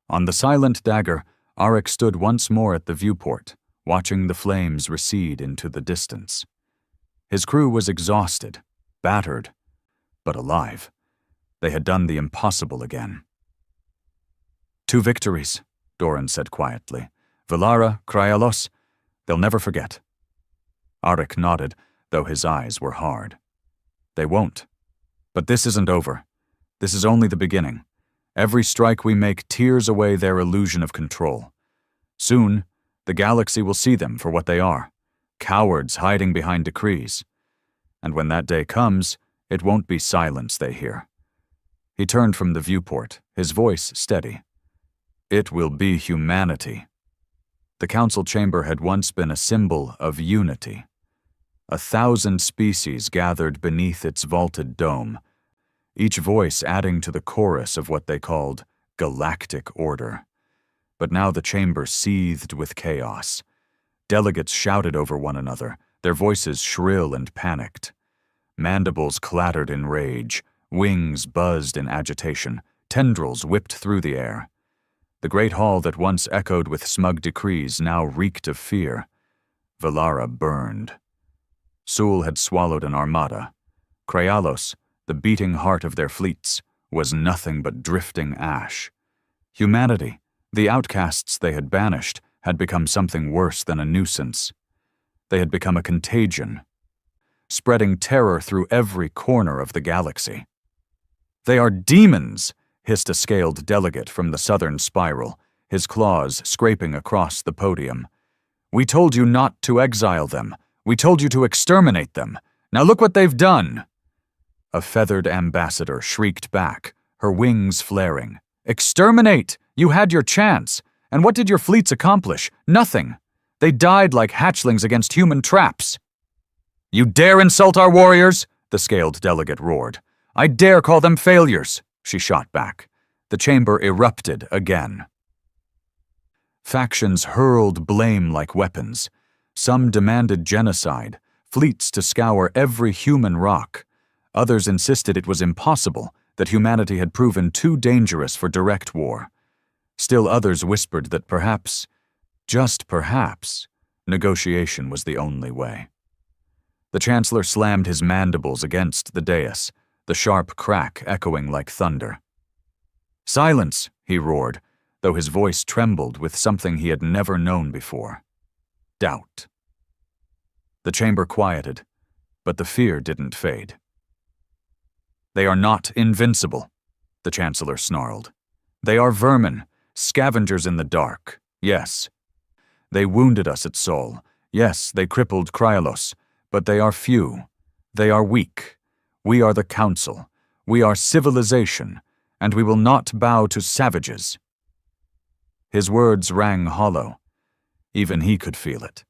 On the silent dagger, Arik stood once more at the viewport, watching the flames recede into the distance. His crew was exhausted, battered, but alive. They had done the impossible again. "2 victories," Doran said quietly. "Valara, Kryalos, they'll never forget." Arik nodded, though his eyes were hard. "They won't. But this isn't over. This is only the beginning. Every strike we make tears away their illusion of control. Soon, the galaxy will see them for what they are, cowards hiding behind decrees. And when that day comes, it won't be silence they hear." He turned from the viewport, his voice steady. "It will be humanity." The Council chamber had once been a symbol of unity. 1,000 species gathered beneath its vaulted dome, each voice adding to the chorus of what they called galactic order. But now the chamber seethed with chaos. Delegates shouted over one another, their voices shrill and panicked. Mandibles clattered in rage, wings buzzed in agitation, tendrils whipped through the air. The great hall that once echoed with smug decrees now reeked of fear. Valara burned. Sul had swallowed an armada. Kryalos, the beating heart of their fleets, was nothing but drifting ash. Humanity, the outcasts they had banished, had become something worse than a nuisance. They had become a contagion, spreading terror through every corner of the galaxy. "They are demons!" hissed a scaled delegate from the southern spiral, his claws scraping across the podium. "We told you not to exile them. We told you to exterminate them. Now look what they've done!" A feathered ambassador shrieked back, her wings flaring. "Exterminate! You had your chance. And what did your fleets accomplish? Nothing. They died like hatchlings against human traps." "You dare insult our warriors?" the scaled delegate roared. "I dare call them failures," she shot back. The chamber erupted again. Factions hurled blame like weapons. Some demanded genocide, fleets to scour every human rock. Others insisted it was impossible, that humanity had proven too dangerous for direct war. Still others whispered that perhaps, just perhaps, negotiation was the only way. The Chancellor slammed his mandibles against the dais, the sharp crack echoing like thunder. "Silence!" he roared, though his voice trembled with something he had never known before. Doubt. The chamber quieted, but the fear didn't fade. "They are not invincible," the Chancellor snarled. "They are vermin, scavengers in the dark, yes. They wounded us at Sol, yes, they crippled Kryalos, but they are few. They are weak. We are the Council. We are civilization, and we will not bow to savages." His words rang hollow. Even he could feel it.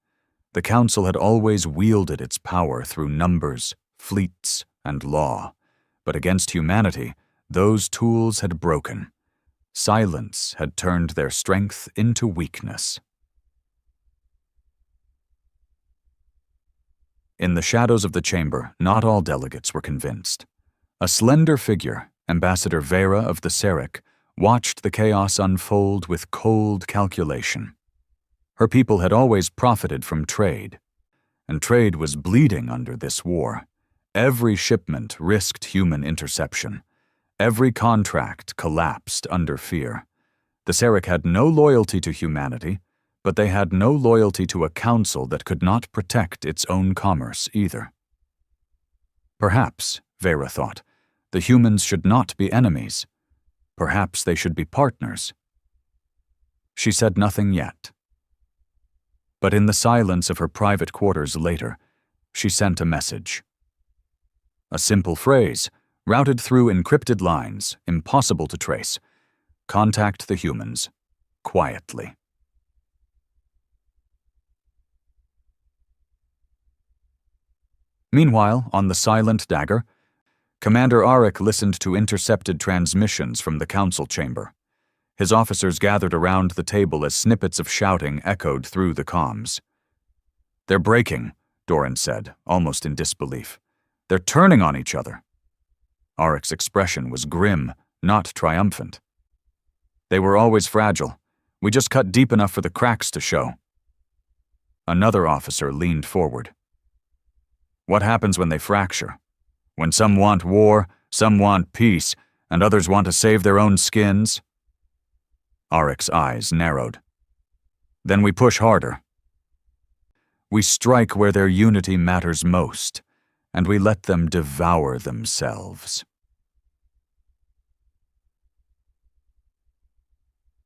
The Council had always wielded its power through numbers, fleets, and law. But against humanity, those tools had broken. Silence had turned their strength into weakness. In the shadows of the chamber, not all delegates were convinced. A slender figure, Ambassador Vera of the Serek, watched the chaos unfold with cold calculation. Her people had always profited from trade, and trade was bleeding under this war. Every shipment risked human interception. Every contract collapsed under fear. The Serek had no loyalty to humanity, but they had no loyalty to a council that could not protect its own commerce either. Perhaps, Vera thought, the humans should not be enemies. Perhaps they should be partners. She said nothing yet. But in the silence of her private quarters later, she sent a message. A simple phrase, routed through encrypted lines, impossible to trace. Contact the humans, quietly. Meanwhile, on the silent dagger, Commander Arik listened to intercepted transmissions from the council chamber. His officers gathered around the table as snippets of shouting echoed through the comms. "They're breaking," Doran said, almost in disbelief. "They're turning on each other." Arik's expression was grim, not triumphant. "They were always fragile. We just cut deep enough for the cracks to show." Another officer leaned forward. "What happens when they fracture? When some want war, some want peace, and others want to save their own skins?" Arik's eyes narrowed. "Then we push harder. We strike where their unity matters most, and we let them devour themselves."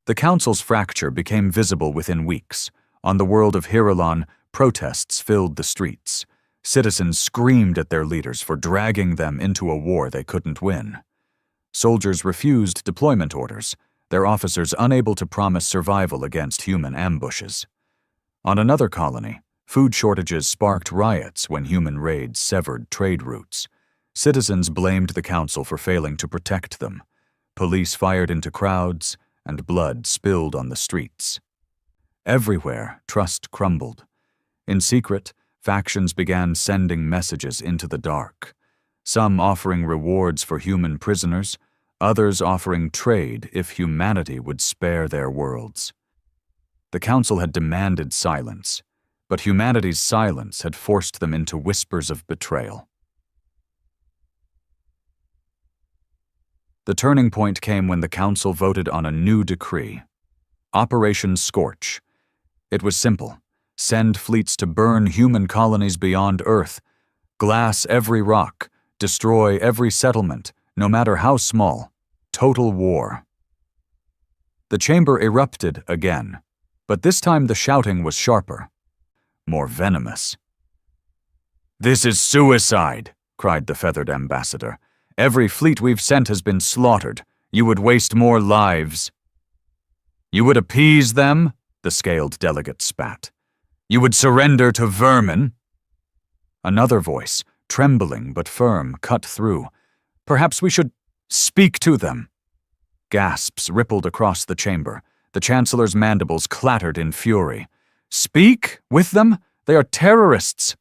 The council's fracture became visible within weeks. On the world of Hirulon, protests filled the streets. Citizens screamed at their leaders for dragging them into a war they couldn't win. Soldiers refused deployment orders, their officers unable to promise survival against human ambushes. On another colony, food shortages sparked riots when human raids severed trade routes. Citizens blamed the council for failing to protect them. Police fired into crowds, and blood spilled on the streets. Everywhere, trust crumbled. In secret, factions began sending messages into the dark, some offering rewards for human prisoners, others offering trade if humanity would spare their worlds. The council had demanded silence, but humanity's silence had forced them into whispers of betrayal. The turning point came when the council voted on a new decree, Operation Scorch. It was simple. Send fleets to burn human colonies beyond Earth, glass every rock, destroy every settlement, no matter how small. Total war. The chamber erupted again, but this time the shouting was sharper, more venomous. "This is suicide," cried the feathered ambassador. "Every fleet we've sent has been slaughtered. You would waste more lives." "You would appease them?" the scaled delegate spat. "You would surrender to vermin?" Another voice, trembling but firm, cut through. "Perhaps we should speak to them." Gasps rippled across the chamber. The Chancellor's mandibles clattered in fury. "Speak with them? They are terrorists."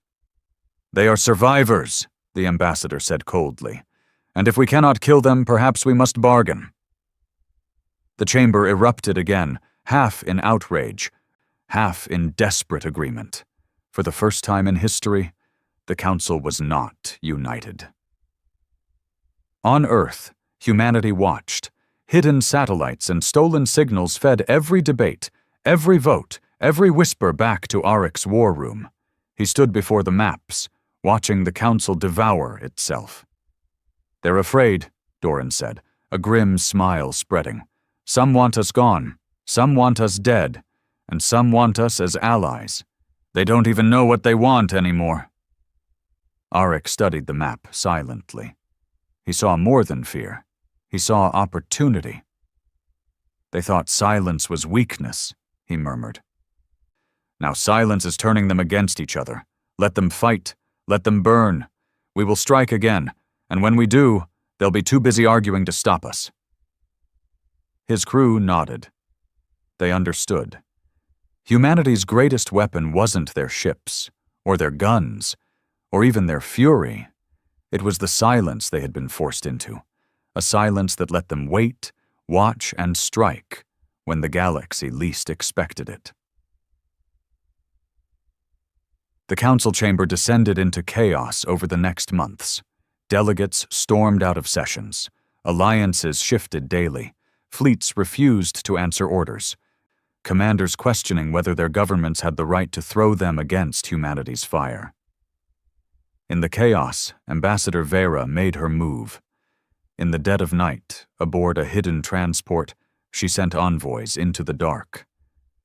"They are survivors," the ambassador said coldly. "And if we cannot kill them, perhaps we must bargain." The chamber erupted again, half in outrage, half in desperate agreement. For the first time in history, the Council was not united. On Earth, humanity watched. Hidden satellites and stolen signals fed every debate, every vote, every whisper back to Arik's war room. He stood before the maps, watching the Council devour itself. "They're afraid," Doran said, a grim smile spreading. "Some want us gone, some want us dead, and some want us as allies. They don't even know what they want anymore." Arik studied the map silently. He saw more than fear. He saw opportunity. "They thought silence was weakness," he murmured. "Now silence is turning them against each other. Let them fight. Let them burn. We will strike again, And when we do, they'll be too busy arguing to stop us." His crew nodded. They understood. Humanity's greatest weapon wasn't their ships, or their guns, or even their fury. It was the silence they had been forced into, a silence that let them wait, watch, and strike when the galaxy least expected it. The council chamber descended into chaos over the next months. Delegates stormed out of sessions. Alliances shifted daily. Fleets refused to answer orders. Commanders questioning whether their governments had the right to throw them against humanity's fire. In the chaos, Ambassador Vera made her move. In the dead of night, aboard a hidden transport, she sent envoys into the dark.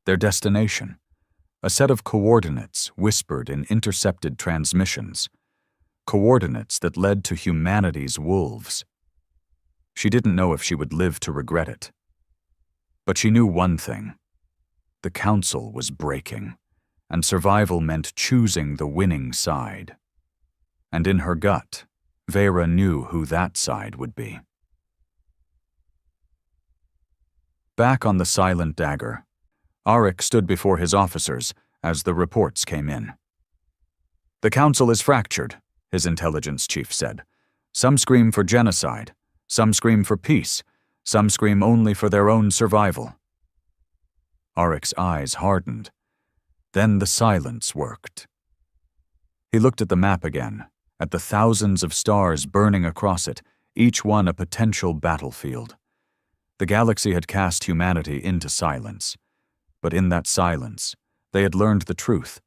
Their destination: a set of coordinates whispered in intercepted transmissions. Coordinates that led to humanity's wolves. She didn't know if she would live to regret it. But she knew one thing. The council was breaking, and survival meant choosing the winning side. And in her gut, Vera knew who that side would be. Back on the Silent Dagger, Arik stood before his officers as the reports came in. "The council is fractured," his intelligence chief said. "Some scream for genocide, some scream for peace, some scream only for their own survival." Arik's eyes hardened. Then the silence worked. He looked at the map again, at the thousands of stars burning across it, each one a potential battlefield. The galaxy had cast humanity into silence. But in that silence, they had learned the truth.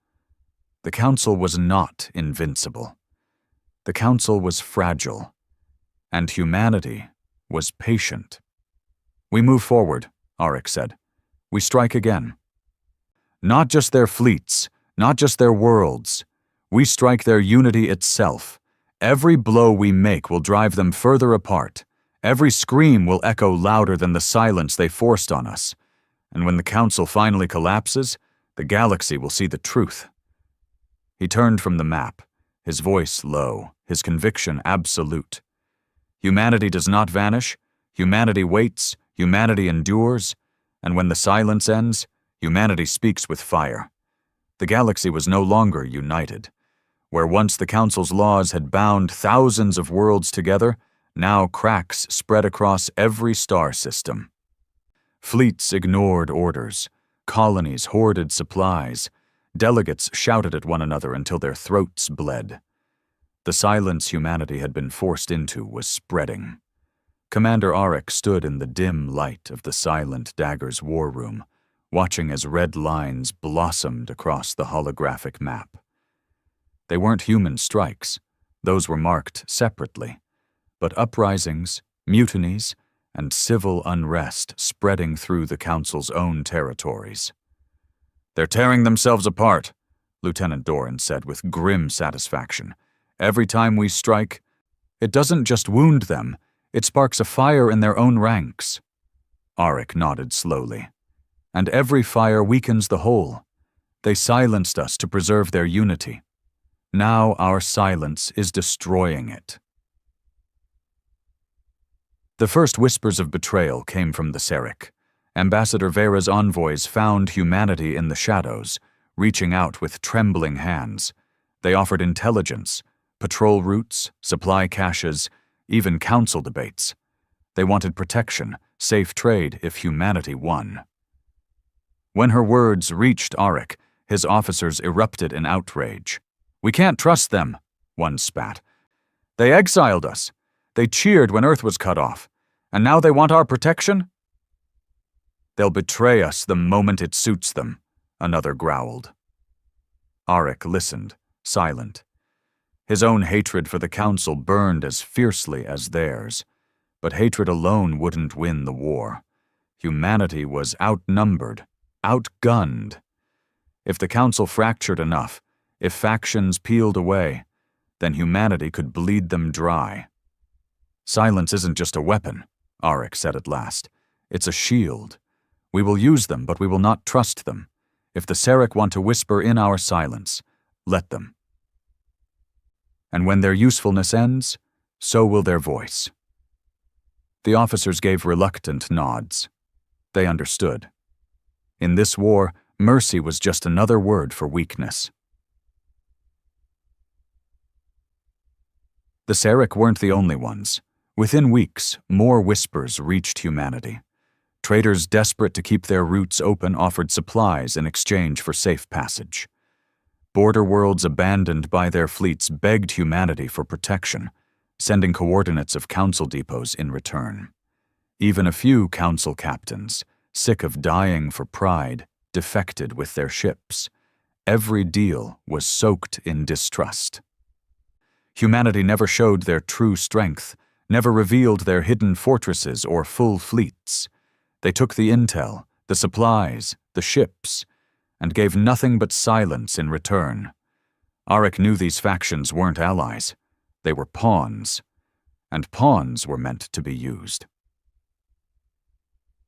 The council was not invincible. The council was fragile. And humanity was patient. "We move forward," Arik said. "We strike again. Not just their fleets, not just their worlds. We strike their unity itself. Every blow we make will drive them further apart. Every scream will echo louder than the silence they forced on us. And when the council finally collapses, the galaxy will see the truth." He turned from the map, his voice low, his conviction absolute. Humanity does not vanish, humanity waits, humanity endures, and when the silence ends, humanity speaks with fire. The galaxy was no longer united. Where once the council's laws had bound thousands of worlds together, now cracks spread across every star system. Fleets ignored orders. Colonies hoarded supplies. Delegates shouted at one another until their throats bled. The silence humanity had been forced into was spreading. Commander Arik stood in the dim light of the Silent Dagger's war room, watching as red lines blossomed across the holographic map. They weren't human strikes. Those were marked separately. But uprisings, mutinies, and civil unrest spreading through the council's own territories. "They're tearing themselves apart," Lieutenant Doran said with grim satisfaction. "Every time we strike, it doesn't just wound them, it sparks a fire in their own ranks." Arik nodded slowly. "And every fire weakens the whole. They silenced us to preserve their unity. Now our silence is destroying it." The first whispers of betrayal came from the Serek. Ambassador Vera's envoys found humanity in the shadows, reaching out with trembling hands. They offered intelligence, patrol routes, supply caches, even council debates. They wanted protection, safe trade if humanity won. When her words reached Arik, his officers erupted in outrage. "We can't trust them," one spat. "They exiled us. They cheered when Earth was cut off. And now they want our protection?" "They'll betray us the moment it suits them," another growled. Arik listened, silent. His own hatred for the council burned as fiercely as theirs. But hatred alone wouldn't win the war. Humanity was outnumbered, outgunned. If the council fractured enough, if factions peeled away, then humanity could bleed them dry. "Silence isn't just a weapon," Arik said at last. "It's a shield. We will use them, but we will not trust them. If the Serek want to whisper in our silence, let them. And when their usefulness ends, so will their voice. The officers gave reluctant nods. They understood. In this war, mercy was just another word for weakness. The Sarek weren't the only ones. Within weeks, more whispers reached humanity. Traders desperate to keep their routes open offered supplies in exchange for safe passage. Border worlds abandoned by their fleets begged humanity for protection, sending coordinates of council depots in return. Even a few council captains, sick of dying for pride, defected with their ships. Every deal was soaked in distrust. Humanity never showed their true strength, never revealed their hidden fortresses or full fleets. They took the intel, the supplies, the ships, and gave nothing but silence in return. Arik knew these factions weren't allies. They were pawns, and pawns were meant to be used.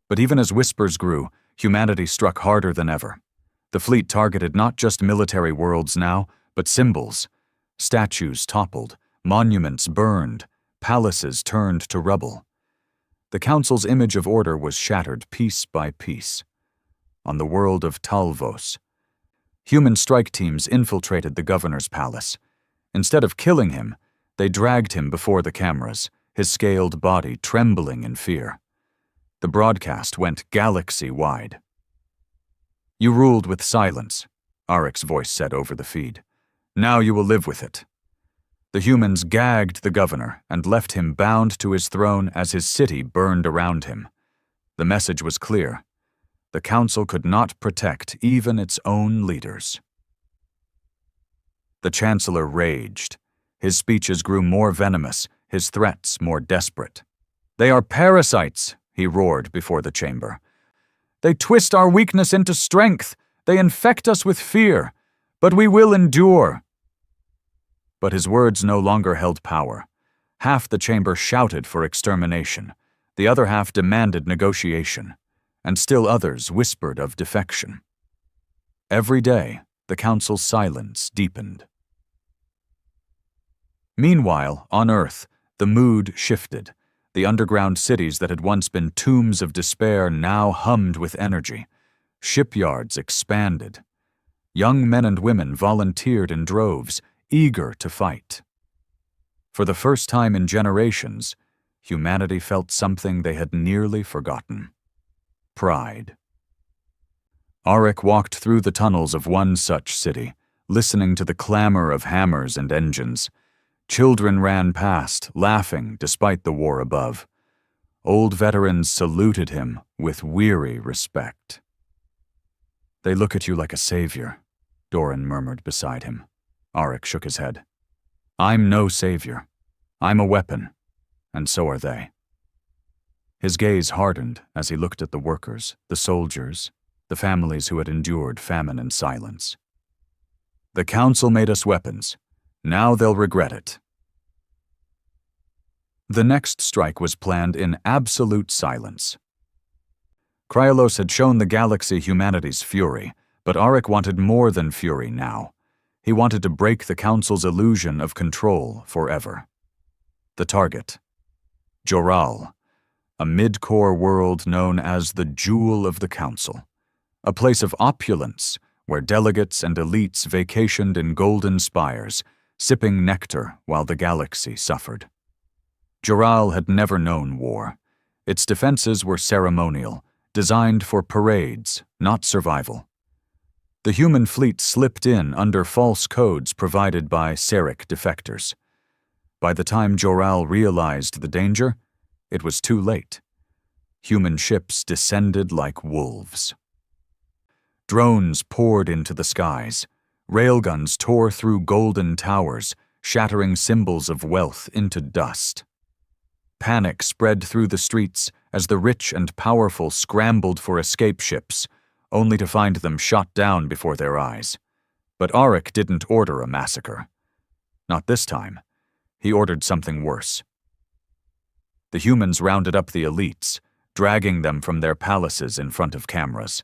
But even as whispers grew, humanity struck harder than ever. The fleet targeted not just military worlds now, but symbols. Statues toppled, monuments burned, palaces turned to rubble. The council's image of order was shattered piece by piece. On the world of Talvos, human strike teams infiltrated the governor's palace. Instead of killing him, they dragged him before the cameras, his scaled body trembling in fear. The broadcast went galaxy-wide. "You ruled with silence," Arik's voice said over the feed. "Now you will live with it." The humans gagged the governor and left him bound to his throne as his city burned around him. The message was clear. The council could not protect even its own leaders. The chancellor raged. His speeches grew more venomous, his threats more desperate. "They are parasites," he roared before the chamber. "They twist our weakness into strength. They infect us with fear. But we will endure." But his words no longer held power. Half the chamber shouted for extermination. The other half demanded negotiation. And still others whispered of defection. Every day, the council's silence deepened. Meanwhile, on Earth, the mood shifted. The underground cities that had once been tombs of despair now hummed with energy. Shipyards expanded. Young men and women volunteered in droves, eager to fight. For the first time in generations, humanity felt something they had nearly forgotten: pride. Arik walked through the tunnels of one such city, listening to the clamor of hammers and engines. Children ran past, laughing despite the war above. Old veterans saluted him with weary respect. "They look at you like a savior," Doran murmured beside him. Arik shook his head. "I'm no savior. I'm a weapon, and so are they." His gaze hardened as he looked at the workers, the soldiers, the families who had endured famine in silence. "The council made us weapons. Now they'll regret it." The next strike was planned in absolute silence. Kryolos had shown the galaxy humanity's fury, but Arik wanted more than fury now. He wanted to break the council's illusion of control forever. The target: Joral, a mid-core world known as the Jewel of the Council, a place of opulence where delegates and elites vacationed in golden spires, sipping nectar while the galaxy suffered. Joral had never known war. Its defenses were ceremonial, designed for parades, not survival. The human fleet slipped in under false codes provided by Sarek defectors. By the time Joral realized the danger, it was too late. Human ships descended like wolves. Drones poured into the skies. Railguns tore through golden towers, shattering symbols of wealth into dust. Panic spread through the streets as the rich and powerful scrambled for escape ships, only to find them shot down before their eyes. But Arik didn't order a massacre. Not this time. He ordered something worse. The humans rounded up the elites, dragging them from their palaces in front of cameras.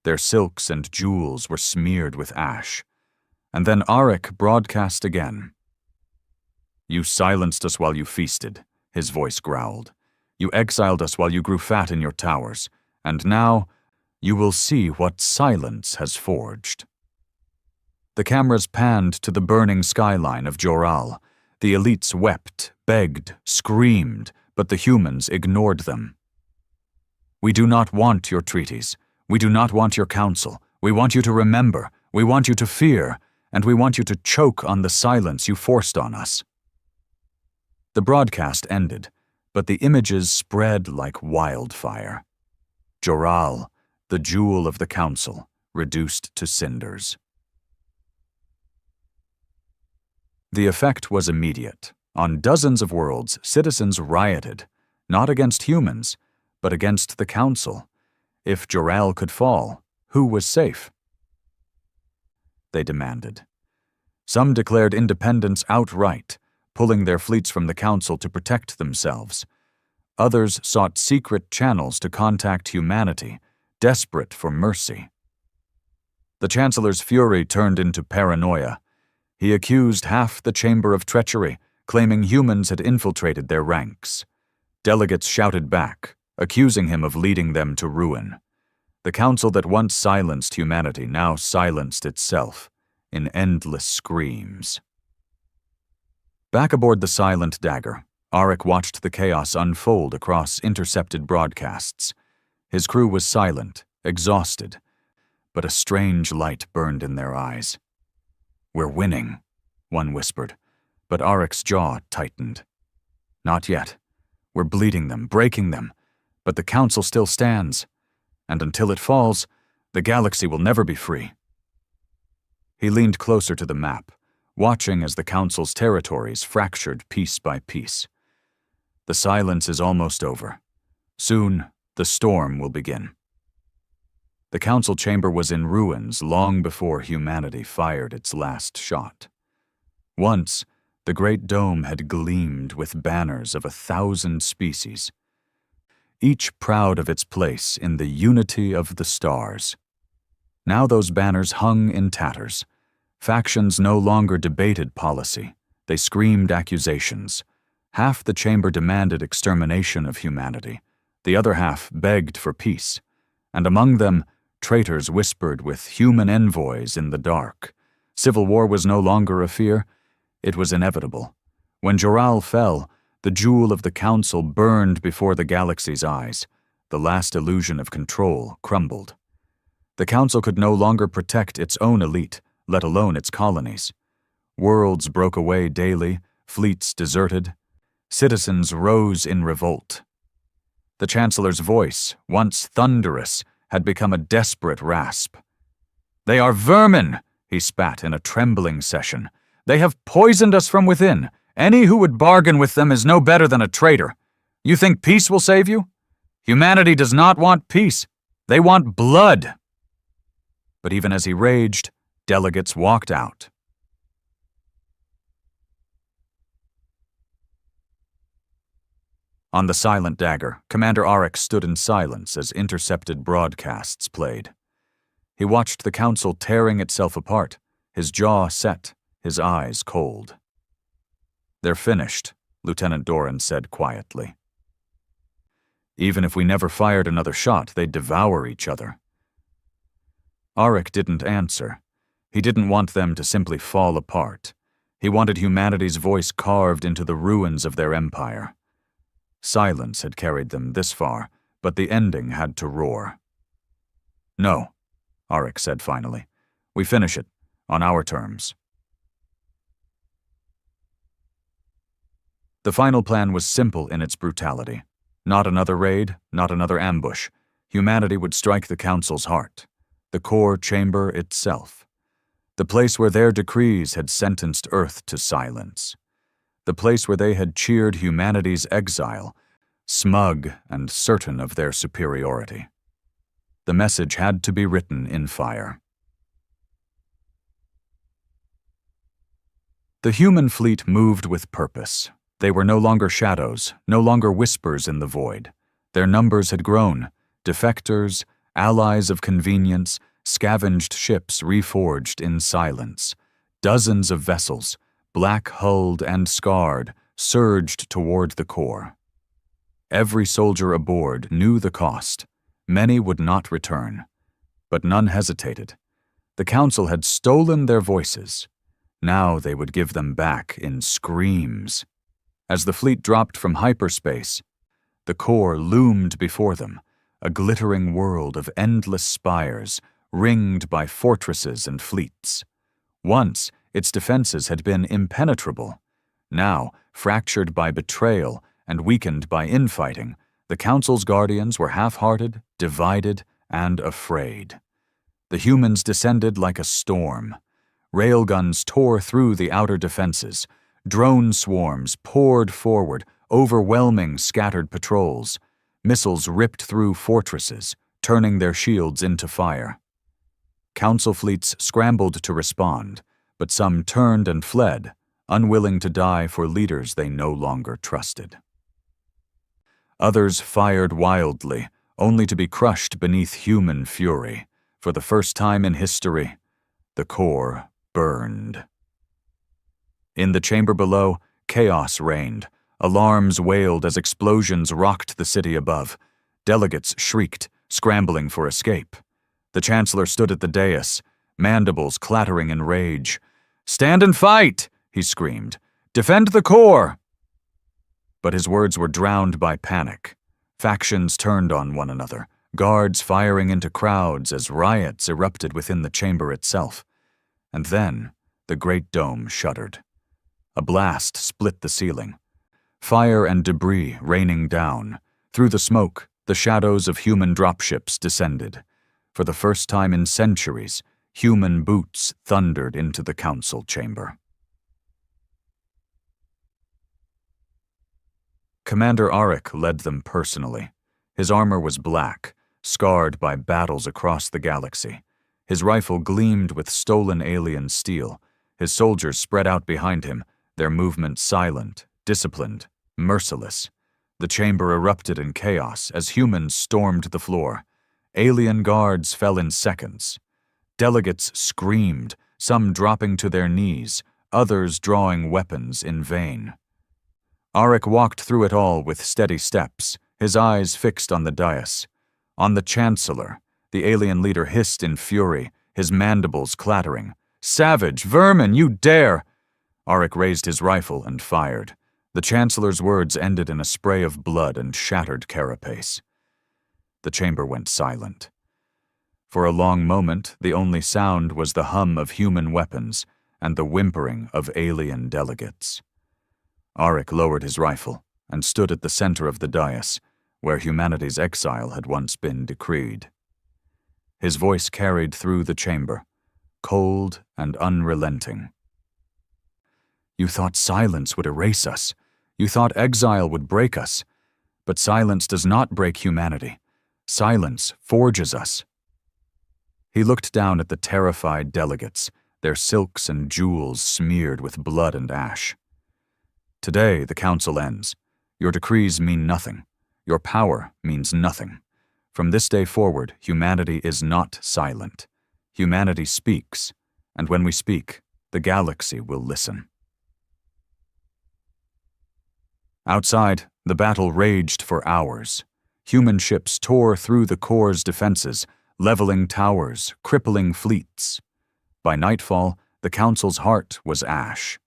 Their silks and jewels were smeared with ash. And then Arik broadcast again. You silenced us while you feasted, his voice growled. You exiled us while you grew fat in your towers, and now you will see what silence has forged. The cameras panned to the burning skyline of Joral. The elites wept, begged, screamed, but the humans ignored them. We do not want your treaties. We do not want your council. We want you to remember. We want you to fear. And we want you to choke on the silence you forced on us. The broadcast ended, but the images spread like wildfire. Joral, the jewel of the council, reduced to cinders. The effect was immediate. On dozens of worlds, citizens rioted, not against humans, but against the council. If Joral could fall, who was safe? They demanded. Some declared independence outright, pulling their fleets from the council to protect themselves. Others sought secret channels to contact humanity, desperate for mercy. The Chancellor's fury turned into paranoia. He accused half the chamber of treachery, claiming humans had infiltrated their ranks. Delegates shouted back, accusing him of leading them to ruin. The council that once silenced humanity now silenced itself in endless screams. Back aboard the silent dagger, Arik watched the chaos unfold across intercepted broadcasts. His crew was silent, exhausted, but a strange light burned in their eyes. "We're winning," one whispered, but Arik's jaw tightened. "Not yet. We're bleeding them, breaking them, but the council still stands, and until it falls, the galaxy will never be free." He leaned closer to the map, watching as the council's territories fractured piece by piece. The silence is almost over. Soon, the storm will begin. The council chamber was in ruins long before humanity fired its last shot. Once, the great dome had gleamed with banners of 1,000 species, each proud of its place in the unity of the stars. Now those banners hung in tatters. Factions no longer debated policy. They screamed accusations. Half the chamber demanded extermination of humanity. The other half begged for peace. And among them, traitors whispered with human envoys in the dark. Civil war was no longer a fear. It was inevitable. When Joral fell, the jewel of the council burned before the galaxy's eyes. The last illusion of control crumbled. The council could no longer protect its own elite, let alone its colonies. Worlds broke away daily, fleets deserted. Citizens rose in revolt. The Chancellor's voice, once thunderous, had become a desperate rasp. "They are vermin," he spat in a trembling session. "They have poisoned us from within. Any who would bargain with them is no better than a traitor. You think peace will save you? Humanity does not want peace. They want blood." But even as he raged, delegates walked out. On the silent dagger, Commander Arik stood in silence as intercepted broadcasts played. He watched the council tearing itself apart, his jaw set, his eyes cold. "They're finished," Lieutenant Doran said quietly. "Even if we never fired another shot, they'd devour each other." Arik didn't answer. He didn't want them to simply fall apart. He wanted humanity's voice carved into the ruins of their empire. Silence had carried them this far, but the ending had to roar. "No," Arik said finally. "We finish it, on our terms." The final plan was simple in its brutality. Not another raid, not another ambush. Humanity would strike the council's heart, the core chamber itself, the place where their decrees had sentenced Earth to silence, the place where they had cheered humanity's exile, smug and certain of their superiority. The message had to be written in fire. The human fleet moved with purpose. They were no longer shadows, no longer whispers in the void. Their numbers had grown. Defectors, allies of convenience, scavenged ships reforged in silence. Dozens of vessels, black-hulled and scarred, surged toward the core. Every soldier aboard knew the cost. Many would not return. But none hesitated. The council had stolen their voices. Now they would give them back in screams. As the fleet dropped from hyperspace, the core loomed before them, a glittering world of endless spires, ringed by fortresses and fleets. Once, its defenses had been impenetrable. Now, fractured by betrayal and weakened by infighting, the Council's guardians were half-hearted, divided, and afraid. The humans descended like a storm. Railguns tore through the outer defenses. Drone swarms poured forward, overwhelming scattered patrols. Missiles ripped through fortresses, turning their shields into fire. Council fleets scrambled to respond, but some turned and fled, unwilling to die for leaders they no longer trusted. Others fired wildly, only to be crushed beneath human fury. For the first time in history, the core burned. In the chamber below, chaos reigned. Alarms wailed as explosions rocked the city above. Delegates shrieked, scrambling for escape. The Chancellor stood at the dais, mandibles clattering in rage. "Stand and fight!" he screamed. "Defend the core!" But his words were drowned by panic. Factions turned on one another, guards firing into crowds as riots erupted within the chamber itself. And then, the great dome shuddered. A blast split the ceiling. Fire and debris raining down. Through the smoke, the shadows of human dropships descended. For the first time in centuries, human boots thundered into the council chamber. Commander Arik led them personally. His armor was black, scarred by battles across the galaxy. His rifle gleamed with stolen alien steel. His soldiers spread out behind him, their movements silent, disciplined, merciless. The chamber erupted in chaos as humans stormed the floor. Alien guards fell in seconds. Delegates screamed, some dropping to their knees, others drawing weapons in vain. Arik walked through it all with steady steps, his eyes fixed on the dais. On the Chancellor, the alien leader hissed in fury, his mandibles clattering. "Savage, vermin, you dare!" Arik raised his rifle and fired. The Chancellor's words ended in a spray of blood and shattered carapace. The chamber went silent. For a long moment, the only sound was the hum of human weapons and the whimpering of alien delegates. Arik lowered his rifle and stood at the center of the dais, where humanity's exile had once been decreed. His voice carried through the chamber, cold and unrelenting. "You thought silence would erase us. You thought exile would break us. But silence does not break humanity. Silence forges us." He looked down at the terrified delegates, their silks and jewels smeared with blood and ash. "Today the council ends. Your decrees mean nothing. Your power means nothing. From this day forward, humanity is not silent. Humanity speaks, and when we speak, the galaxy will listen." Outside, the battle raged for hours. Human ships tore through the core's defenses, leveling towers, crippling fleets. By nightfall, the council's heart was ash.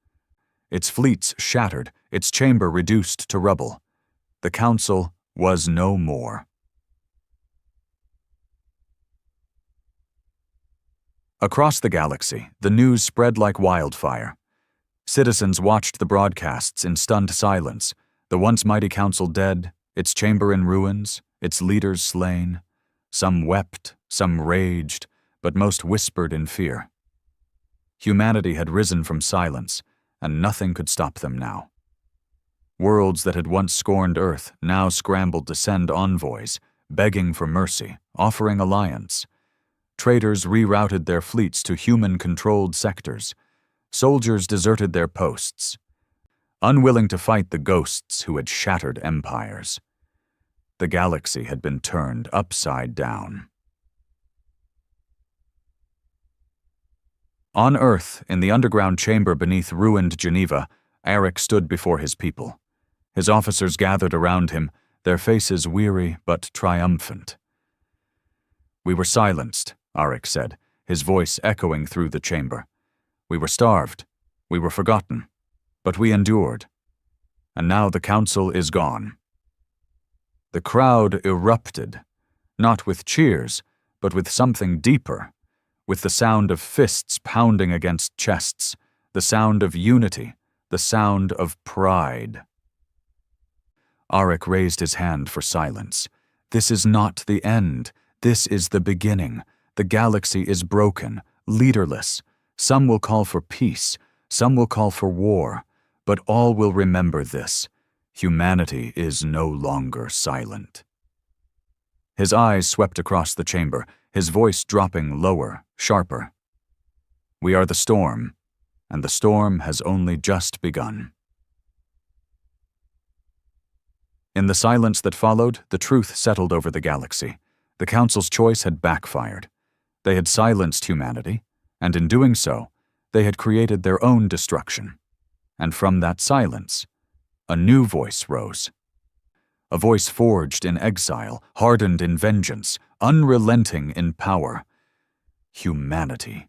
Its fleets shattered, its chamber reduced to rubble. The council was no more. Across the galaxy, the news spread like wildfire. Citizens watched the broadcasts in stunned silence, the once mighty council dead, its chamber in ruins, its leaders slain. Some wept, some raged, but most whispered in fear. Humanity had risen from silence, and nothing could stop them now. Worlds that had once scorned Earth now scrambled to send envoys, begging for mercy, offering alliance. Traders rerouted their fleets to human-controlled sectors. Soldiers deserted their posts, unwilling to fight the ghosts who had shattered empires. The galaxy had been turned upside down. On Earth, in the underground chamber beneath ruined Geneva, Arik stood before his people. His officers gathered around him, their faces weary but triumphant. "We were silenced," Arik said, his voice echoing through the chamber. "We were starved. We were forgotten. But we endured. And now the council is gone." The crowd erupted, not with cheers, but with something deeper, with the sound of fists pounding against chests, the sound of unity, the sound of pride. Arik raised his hand for silence. "This is not the end. This is the beginning. The galaxy is broken, leaderless. Some will call for peace, some will call for war, but all will remember this: humanity is no longer silent." His eyes swept across the chamber, his voice dropping lower, sharper. "We are the storm, and the storm has only just begun." In the silence that followed, the truth settled over the galaxy. The Council's choice had backfired. They had silenced humanity, and in doing so, they had created their own destruction. And from that silence, a new voice rose. A voice forged in exile, hardened in vengeance, unrelenting in power. Humanity